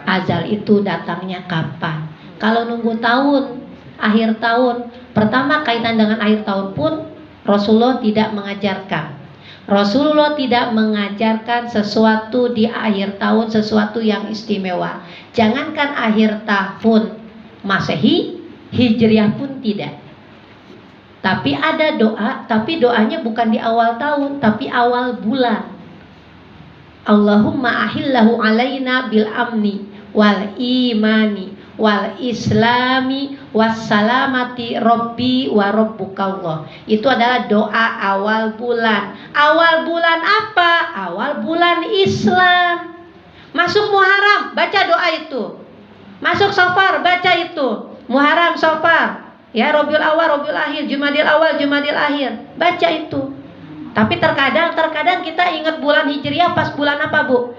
ajal itu datangnya kapan. Kalau nunggu tahun, akhir tahun, pertama kaitan dengan akhir tahun pun Rasulullah tidak mengajarkan. Rasulullah tidak mengajarkan sesuatu di akhir tahun, sesuatu yang istimewa. Jangankan akhir tahun Masehi, Hijriah pun tidak. Tapi ada doa, tapi doanya bukan di awal tahun, tapi awal bulan. Allahumma ahillahu alaina bil amni wal imani wal islami wassalamati rabbi wa rabbukallah. Itu adalah doa awal bulan. Awal bulan apa? Awal bulan Islam. Masuk Muharram, baca doa itu. Masuk Safar, baca itu. Muharram, Safar, ya, Rabiul Awal, Rabiul Akhir, Jumadil Awal, Jumadil Akhir, baca itu. Tapi terkadang kita ingat bulan Hijriah pas bulan apa, Bu?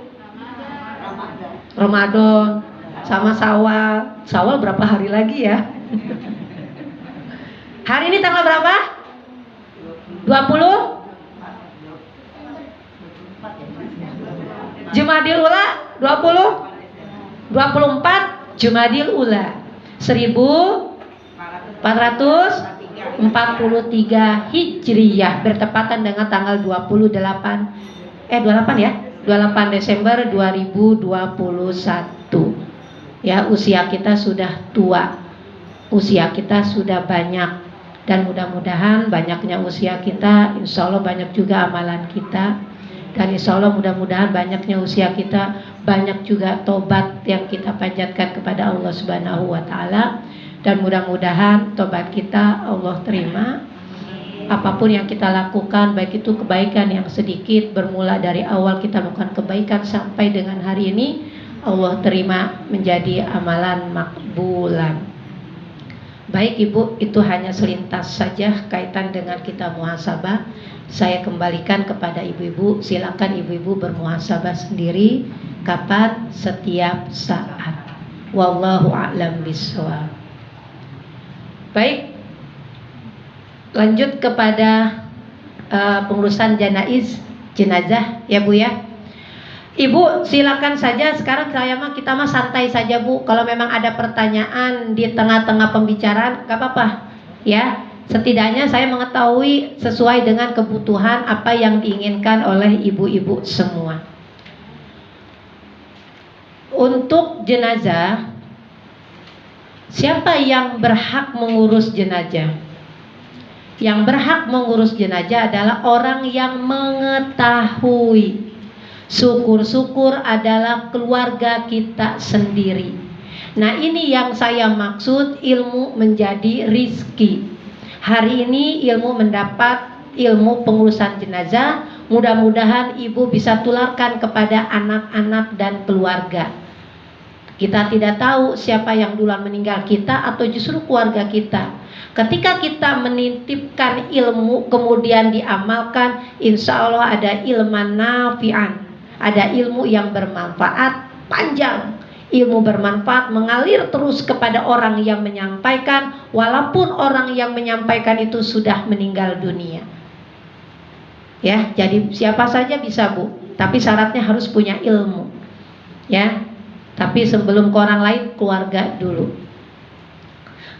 Ramadan. Sama Syawal. Syawal berapa hari lagi ya? Hari ini tanggal berapa? 20? Jumadil Ula 20? 24 Jumadil Ula 1443 Hijriyah, bertepatan dengan tanggal 28 ya, 28 Desember 2021. Ya, usia kita sudah tua, usia kita sudah banyak, dan mudah-mudahan banyaknya usia kita, insya Allah banyak juga amalan kita, dan insya Allah mudah-mudahan banyaknya usia kita, banyak juga tobat yang kita panjatkan kepada Allah Subhanahu wa Ta'ala, dan mudah-mudahan tobat kita Allah terima. Apapun yang kita lakukan, baik itu kebaikan yang sedikit, bermula dari awal kita melakukan kebaikan sampai dengan hari ini, Allah terima menjadi amalan makbulan. Baik Ibu, itu hanya selintas saja kaitan dengan kita muhasabah. Saya kembalikan kepada ibu-ibu, silakan ibu-ibu bermuhasabah sendiri kapan, setiap saat. Wallahu a'lam bishawab. Baik, lanjut kepada pengurusan jenazah ya Bu ya. Ibu silakan saja, sekarang kita mah santai saja Bu. Kalau memang ada pertanyaan di tengah-tengah pembicaraan, gak apa-apa ya. Setidaknya saya mengetahui sesuai dengan kebutuhan apa yang diinginkan oleh ibu-ibu semua. Untuk jenazah, siapa yang berhak mengurus jenazah? Yang berhak mengurus jenazah adalah orang yang mengetahui. Syukur-syukur adalah keluarga kita sendiri. Nah, ini yang saya maksud ilmu menjadi rizki. Hari ini ilmu mendapat ilmu pengurusan jenazah. Mudah-mudahan ibu bisa tularkan kepada anak-anak dan keluarga. Kita tidak tahu siapa yang duluan meninggal, kita atau justru keluarga kita. Ketika kita menitipkan ilmu kemudian diamalkan, insya Allah ada ilman nafi'an, ada ilmu yang bermanfaat panjang. Ilmu bermanfaat mengalir terus kepada orang yang menyampaikan, walaupun orang yang menyampaikan itu sudah meninggal dunia. Ya, jadi siapa saja bisa Bu, tapi syaratnya harus punya ilmu. Ya, tapi sebelum ke orang lain, keluarga dulu.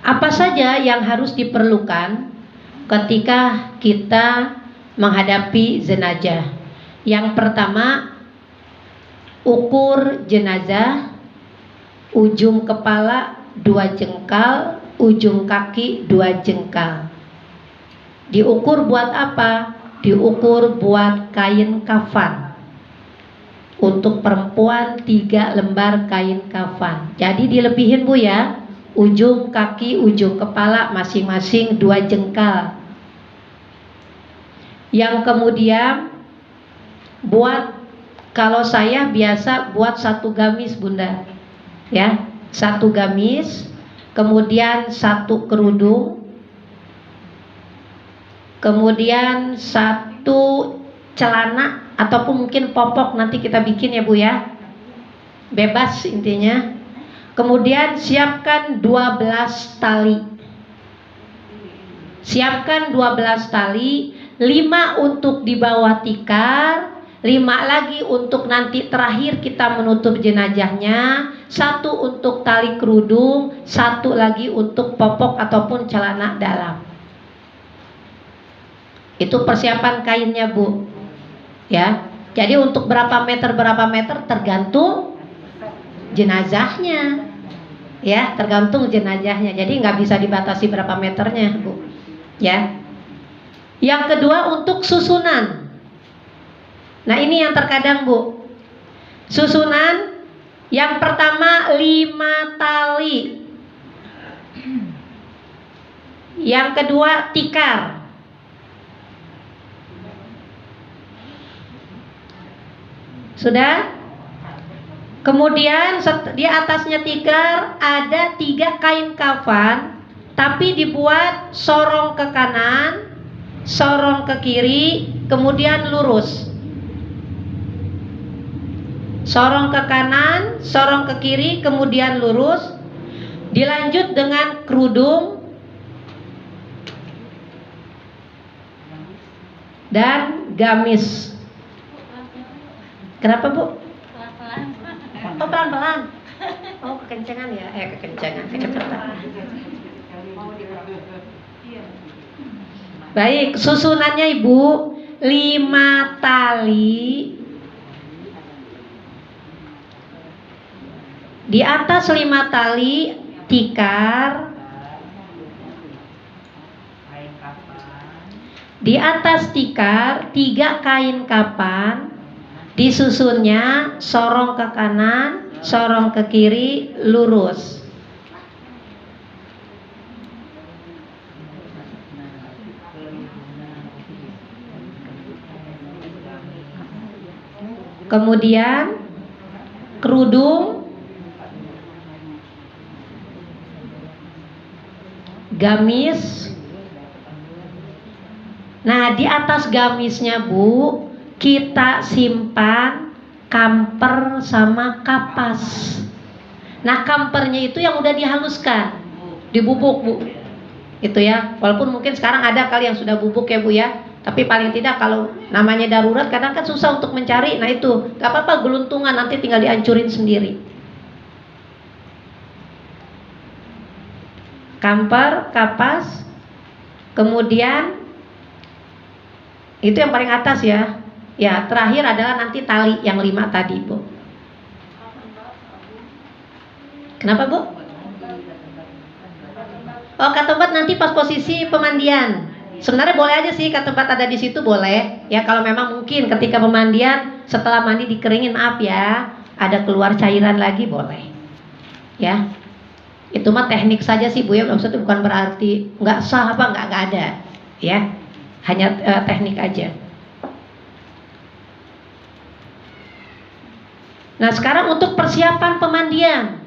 Apa saja yang harus diperlukan ketika kita menghadapi jenazah? Yang pertama, ukur jenazah, ujung kepala 2 jengkal, ujung kaki 2 jengkal. Diukur buat apa? Diukur buat kain kafan. Untuk perempuan 3 lembar kain kafan. Jadi dilebihin Bu ya. ujung kaki, ujung kepala masing-masing 2 jengkal. Yang kemudian buat, kalau saya biasa buat 1 gamis Bunda, ya, 1 gamis, kemudian 1 kerudung, kemudian 1 celana ataupun mungkin popok nanti kita bikin ya Bu ya, bebas intinya. Kemudian siapkan 12 tali. Siapkan 12 tali, 5 untuk di bawah tikar, 5 lagi untuk nanti terakhir kita menutup jenazahnya, 1 untuk tali kerudung, 1 lagi untuk popok ataupun celana dalam. Itu persiapan kainnya Bu. Ya. Jadi untuk berapa meter tergantung jenazahnya, ya, tergantung jenazahnya. Jadi nggak bisa dibatasi berapa meternya Bu, ya. Yang kedua untuk susunan. Nah ini yang terkadang Bu, susunan yang pertama 5 tali, yang kedua tikar, sudah. Kemudian di atasnya tikar ada 3 kain kafan, tapi dibuat sorong ke kanan, sorong ke kiri, kemudian lurus. Sorong ke kanan, sorong ke kiri, kemudian lurus. Dilanjut dengan kerudung dan gamis. Kenapa Bu? Oh pelan-pelan. Oh kekencangan ya, kekencangan, kecepatan. Baik, susunannya Ibu, 5 tali. Di atas 5 tali tikar. Di atas tikar 3 kain kapan. Disusunnya sorong ke kanan, sorong ke kiri, lurus. Kemudian kerudung, gamis. Nah di atas gamisnya Bu, kita simpan kamper sama kapas. Nah kampernya itu yang udah dihaluskan, dibubuk Bu, itu ya. Walaupun mungkin sekarang ada kali yang sudah bubuk ya Bu ya, tapi paling tidak kalau namanya darurat kadang kan susah untuk mencari. Nah itu gak apa-apa, geluntungan nanti tinggal dihancurin sendiri. Kamper, kapas, kemudian itu yang paling atas ya. Ya, terakhir adalah nanti tali yang 5 tadi Bu. Kenapa Bu? Oh, katembat nanti pas posisi pemandian. Sebenarnya boleh aja sih katembat ada di situ, boleh. Ya kalau memang mungkin ketika pemandian setelah mandi dikeringin, maaf ya, ada keluar cairan lagi, boleh. Ya. Itu mah teknik saja sih Bu ya, maksudnya bukan berarti nggak sah apa nggak ada. Ya. Hanya teknik aja. Nah sekarang untuk persiapan pemandian.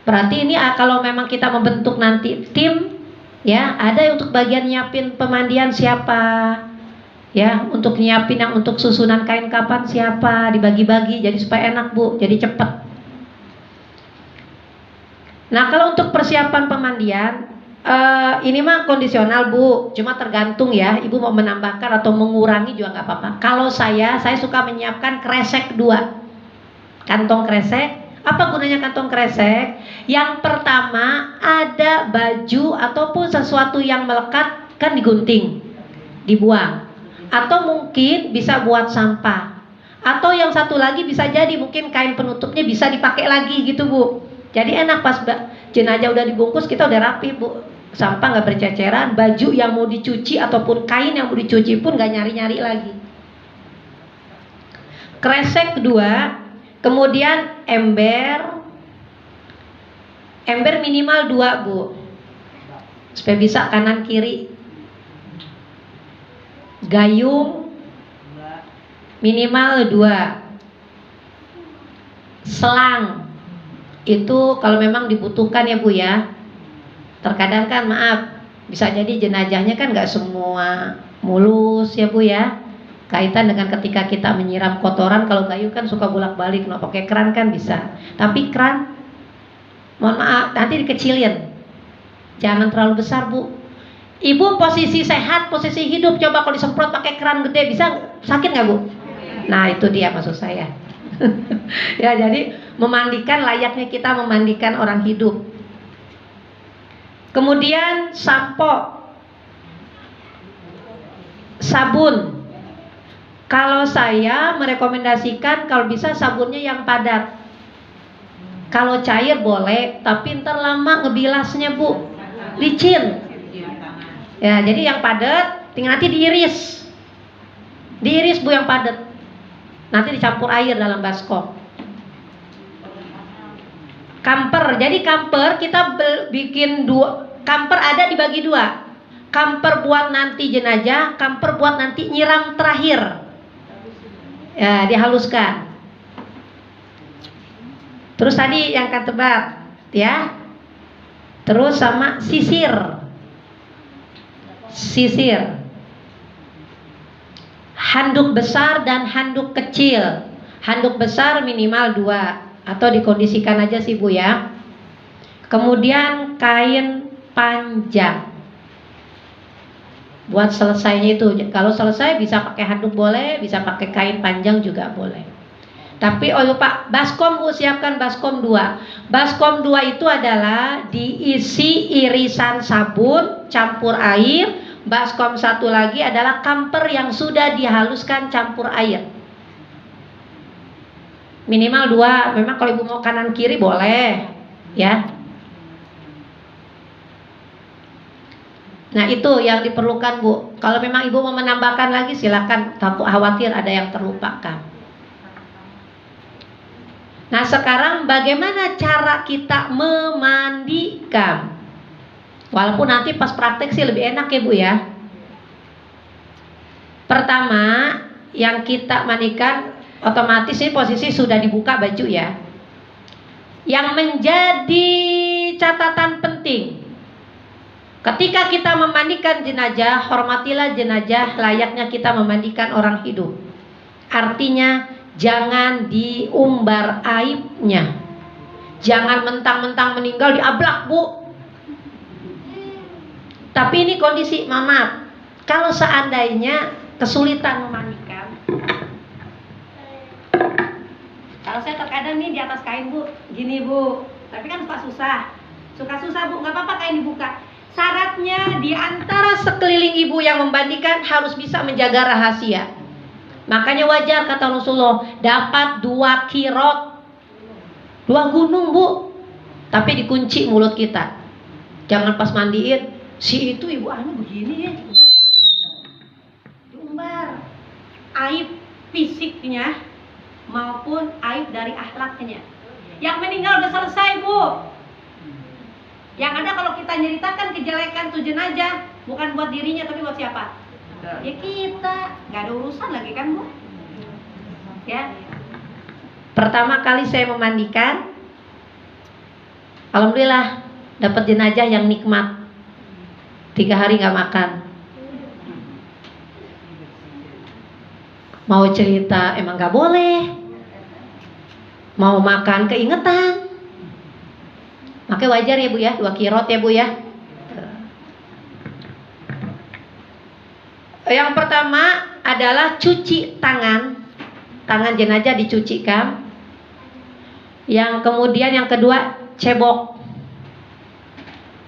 Berarti ini kalau memang kita membentuk nanti tim, ya ada untuk bagian nyiapin pemandian siapa, ya untuk nyiapin yang untuk susunan kain kapan siapa, dibagi-bagi jadi supaya enak Bu, jadi cepat. Nah kalau untuk persiapan pemandian, ini mah kondisional Bu, cuma tergantung ya, Ibu mau menambahkan atau mengurangi juga nggak apa-apa. Kalau saya suka menyiapkan kresek 2, kantong kresek. Apa gunanya kantong kresek? Yang pertama ada baju ataupun sesuatu yang melekat kan digunting, dibuang, atau mungkin bisa buat sampah, atau yang satu lagi bisa jadi mungkin kain penutupnya bisa dipakai lagi gitu Bu. Jadi enak pas jenazah udah dibungkus kita udah rapi Bu, sampah nggak berceceran, baju yang mau dicuci ataupun kain yang mau dicuci pun nggak nyari-nyari lagi. Kresek 2, kemudian ember, Ember minimal 2 Bu, supaya bisa kanan kiri. Gayung minimal 2. Selang itu kalau memang dibutuhkan ya Bu ya. Terkadang kan maaf, bisa jadi jenazahnya kan nggak semua mulus ya Bu ya. Kaitan dengan ketika kita menyiram kotoran, kalau gayung kan suka bolak-balik, no, pakai keran kan bisa. Tapi keran, mohon maaf, nanti dikecilin. Jangan terlalu besar Bu. Ibu posisi sehat, posisi hidup, coba kalau disemprot pakai keran gede, bisa sakit nggak Bu? Nah itu dia maksud saya. Ya jadi memandikan layaknya kita memandikan orang hidup. Kemudian sampo, sabun. Kalau saya merekomendasikan kalau bisa sabunnya yang padat. Kalau cair boleh, tapi ntar lama ngebilasnya Bu, licin. Ya jadi yang padat tinggal nanti diiris. Diiris Bu yang padat. Nanti dicampur air dalam baskom. Kamper, jadi kamper kita bikin 2. Kamper ada dibagi 2. Kamper buat nanti jenazah, kamper buat nanti nyiram terakhir. Ya, dihaluskan. Terus tadi yang kan tebak, ya. Terus sama sisir. Sisir. Handuk besar dan handuk kecil. Handuk besar minimal 2 atau dikondisikan aja sih Bu ya. Kemudian kain panjang. Buat selesainya itu, kalau selesai bisa pakai handuk boleh, bisa pakai kain panjang juga boleh. Tapi oh lupa, baskom Bu, siapkan baskom 2. Baskom 2 itu adalah diisi irisan sabun campur air. Baskom 1 lagi adalah kamper yang sudah dihaluskan campur air. Minimal 2. Memang kalau ibu mau kanan kiri boleh, ya. Nah itu yang diperlukan Bu. Kalau memang ibu mau menambahkan lagi silakan, takut khawatir ada yang terlupakan. Nah sekarang bagaimana cara kita memandikan? Walaupun nanti pas praktek sih lebih enak ya Bu ya. Pertama yang kita mandikan otomatis ini posisi sudah dibuka baju ya. Yang menjadi catatan penting, ketika kita memandikan jenazah, hormatilah jenazah layaknya kita memandikan orang hidup. Artinya jangan diumbar aibnya. Jangan mentang-mentang meninggal diablak Bu. Tapi ini kondisi, maaf, kalau seandainya kesulitan memandikan, kalau saya terkadang nih di atas kain Bu, gini Bu, tapi kan suka susah Bu, nggak apa-apa kain dibuka. Syaratnya di antara sekeliling ibu yang memandikan harus bisa menjaga rahasia. Makanya wajar kata Rasulullah, dapat 2 kirot, 2 gunung Bu, tapi dikunci mulut kita. Jangan pas mandiin, si itu ibu anu begini ya, diumbar aib fisiknya maupun aib dari akhlaknya. Yang meninggal udah selesai Bu. Yang ada kalau kita nyeritakan kejelekan tuh jenazah, bukan buat dirinya tapi buat siapa? Ya kita, nggak ada urusan lagi kan Bu. Ya. Pertama kali saya memandikan, alhamdulillah dapat jenazah yang nikmat. 3 hari nggak makan. Mau cerita emang nggak boleh. Mau makan keingetan. Makanya wajar ya Bu ya, 2 kirot ya Bu ya. Yang pertama adalah cuci tangan. Tangan jenazah dicucikan. Yang kemudian yang kedua cebok.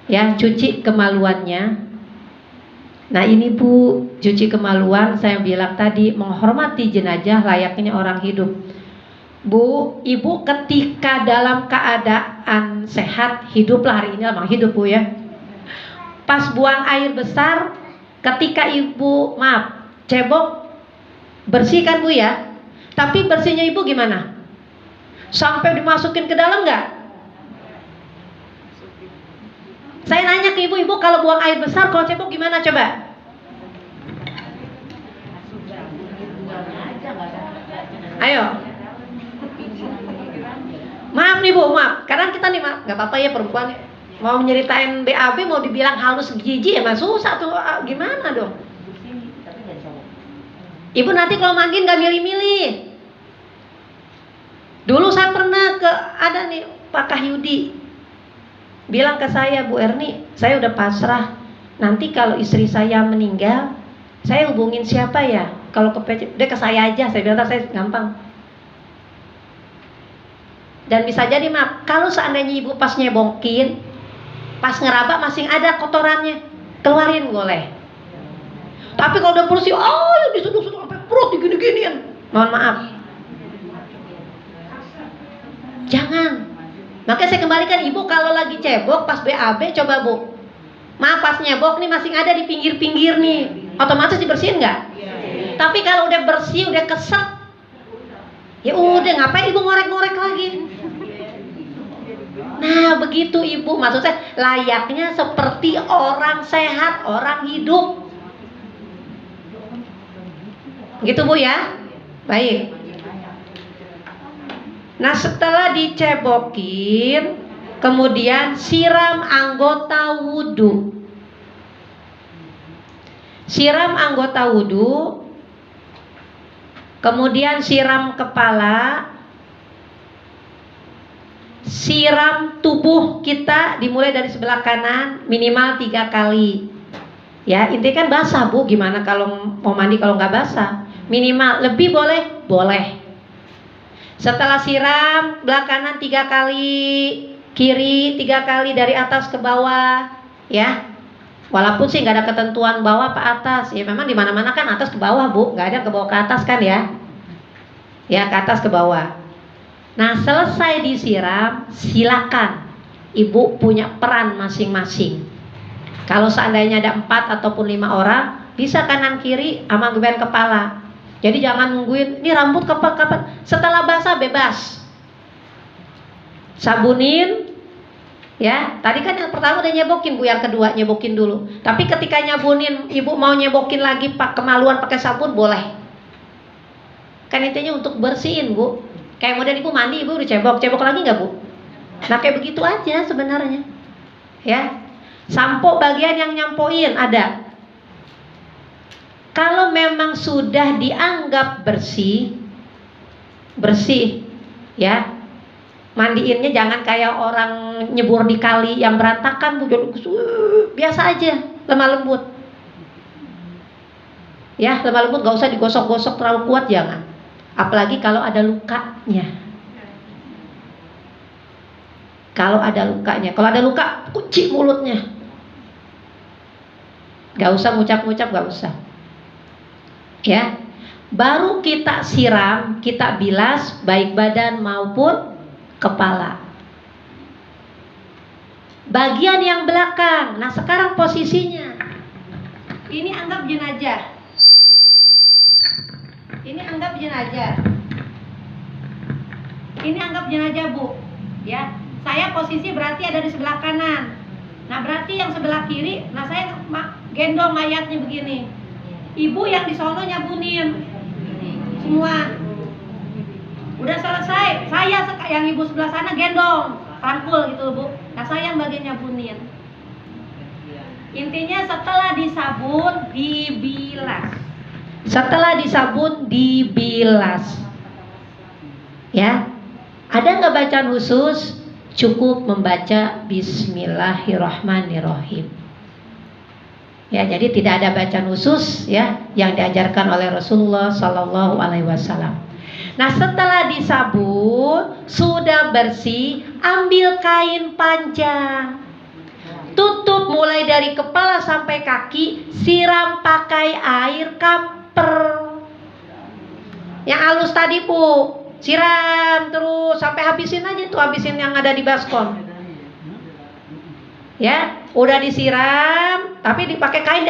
Ya, cuci kemaluannya. Nah ini Bu, cuci kemaluan saya bilang tadi menghormati jenazah layaknya orang hidup. Bu, ibu ketika dalam keadaan sehat, hiduplah hari ini memang hidup Bu ya. Pas buang air besar, ketika ibu cebok, bersihkan Bu ya. Tapi bersihnya ibu gimana? Sampai dimasukin ke dalam nggak? Saya nanya ke ibu-ibu, kalau buang air besar, kalau cebok gimana coba? Ayo. Maaf nih Bu, maaf. Kadang kita nih, maaf, nggak apa-apa ya perempuan mau nyeritain BAB, mau dibilang halus jijik emang susah tuh. Gimana dong? Ibu nanti kalau mandi nggak milih-milih. Dulu saya pernah ada nih Pak Kahyudi bilang ke saya, Bu Erni, saya udah pasrah. Nanti kalau istri saya meninggal, saya hubungin siapa ya? Kalau dia ke saya aja. Saya bilang, saya gampang. Dan bisa jadi, maaf, kalau seandainya ibu pas nyebokin, pas ngeraba masih ada kotorannya, keluarin boleh. Tapi kalau udah bersih, disuduk-suduk sampai perut digini-giniin, mohon maaf, jangan. Makanya saya kembalikan, ibu kalau lagi cebok pas BAB, coba Bu, maaf, pas nyebok nih masih ada di pinggir-pinggir nih, otomatis dibersihin nggak? Tapi kalau udah bersih, udah keset, ya udah, ngapain ibu ngorek-ngorek lagi? Nah begitu ibu, maksud saya layaknya seperti orang sehat, orang hidup. Gitu Bu ya. Baik. Nah setelah dicebokin, kemudian siram anggota wudhu. Siram anggota wudhu, kemudian siram kepala, siram tubuh kita dimulai dari sebelah kanan minimal 3 kali. Ya intinya kan basah Bu, gimana kalau mau mandi kalau nggak basah? Minimal, lebih boleh? Boleh. Setelah siram, belah kanan 3 kali, kiri 3 kali dari atas ke bawah, ya. Walaupun sih nggak ada ketentuan bawah apa atas, ya memang di mana-mana kan atas ke bawah Bu, nggak ada ke bawah ke atas kan ya. Ya ke atas ke bawah. Nah selesai disiram, silakan ibu punya peran masing-masing. Kalau seandainya ada 4 ataupun 5 orang, bisa kanan kiri sama geben kepala. Jadi jangan nungguin ini rambut kapan-kapan. Setelah basah bebas. Sabunin. Ya, tadi kan yang pertama udah nyebokin Bu, yang kedua nyebokin dulu. Tapi ketika nyabunin, ibu mau nyebokin lagi kemaluan pakai sabun boleh. Kan intinya untuk bersihin Bu. Kayak model ibu mandi, ibu udah cebok lagi nggak Bu? Nah kayak begitu aja sebenarnya. Ya, sampo bagian yang nyampoin ada. Kalau memang sudah dianggap bersih, ya, mandiinnya jangan kayak orang nyebur di kali yang berantakan Bu, biasa aja, lemah lembut. Ya, lemah lembut, gak usah digosok-gosok terlalu kuat, jangan. Apalagi kalau ada lukanya. Kalau ada luka, kunci mulutnya. Gak usah ngucap-ngucap, gak usah. Ya, baru kita siram, kita bilas baik badan maupun kepala. Bagian yang belakang. Nah sekarang posisinya, ini anggap jenazah. Ini anggap jenazah Bu. Ya, saya posisi berarti ada di sebelah kanan. Nah berarti yang sebelah kiri, nah saya gendong mayatnya begini. Ibu yang di sono nyabunin semua. Udah selesai, saya yang ibu sebelah sana gendong, rangkul gitu Bu. Nah saya yang bagian nyabunin. Intinya setelah disabun dibilas. Ya, ada nggak bacaan khusus? Cukup membaca Bismillahirrahmanirrahim. Ya, jadi tidak ada bacaan khusus ya yang diajarkan oleh Rasulullah Shallallahu Alaihi Wasallam. Nah, setelah disabun sudah bersih, ambil kain panjang, tutup mulai dari kepala sampai kaki, siram pakai air kamper. Yang halus tadi Bu, siram terus sampai habisin aja tuh, habisin yang ada di baskom. Ya, udah disiram, tapi dipakai kain.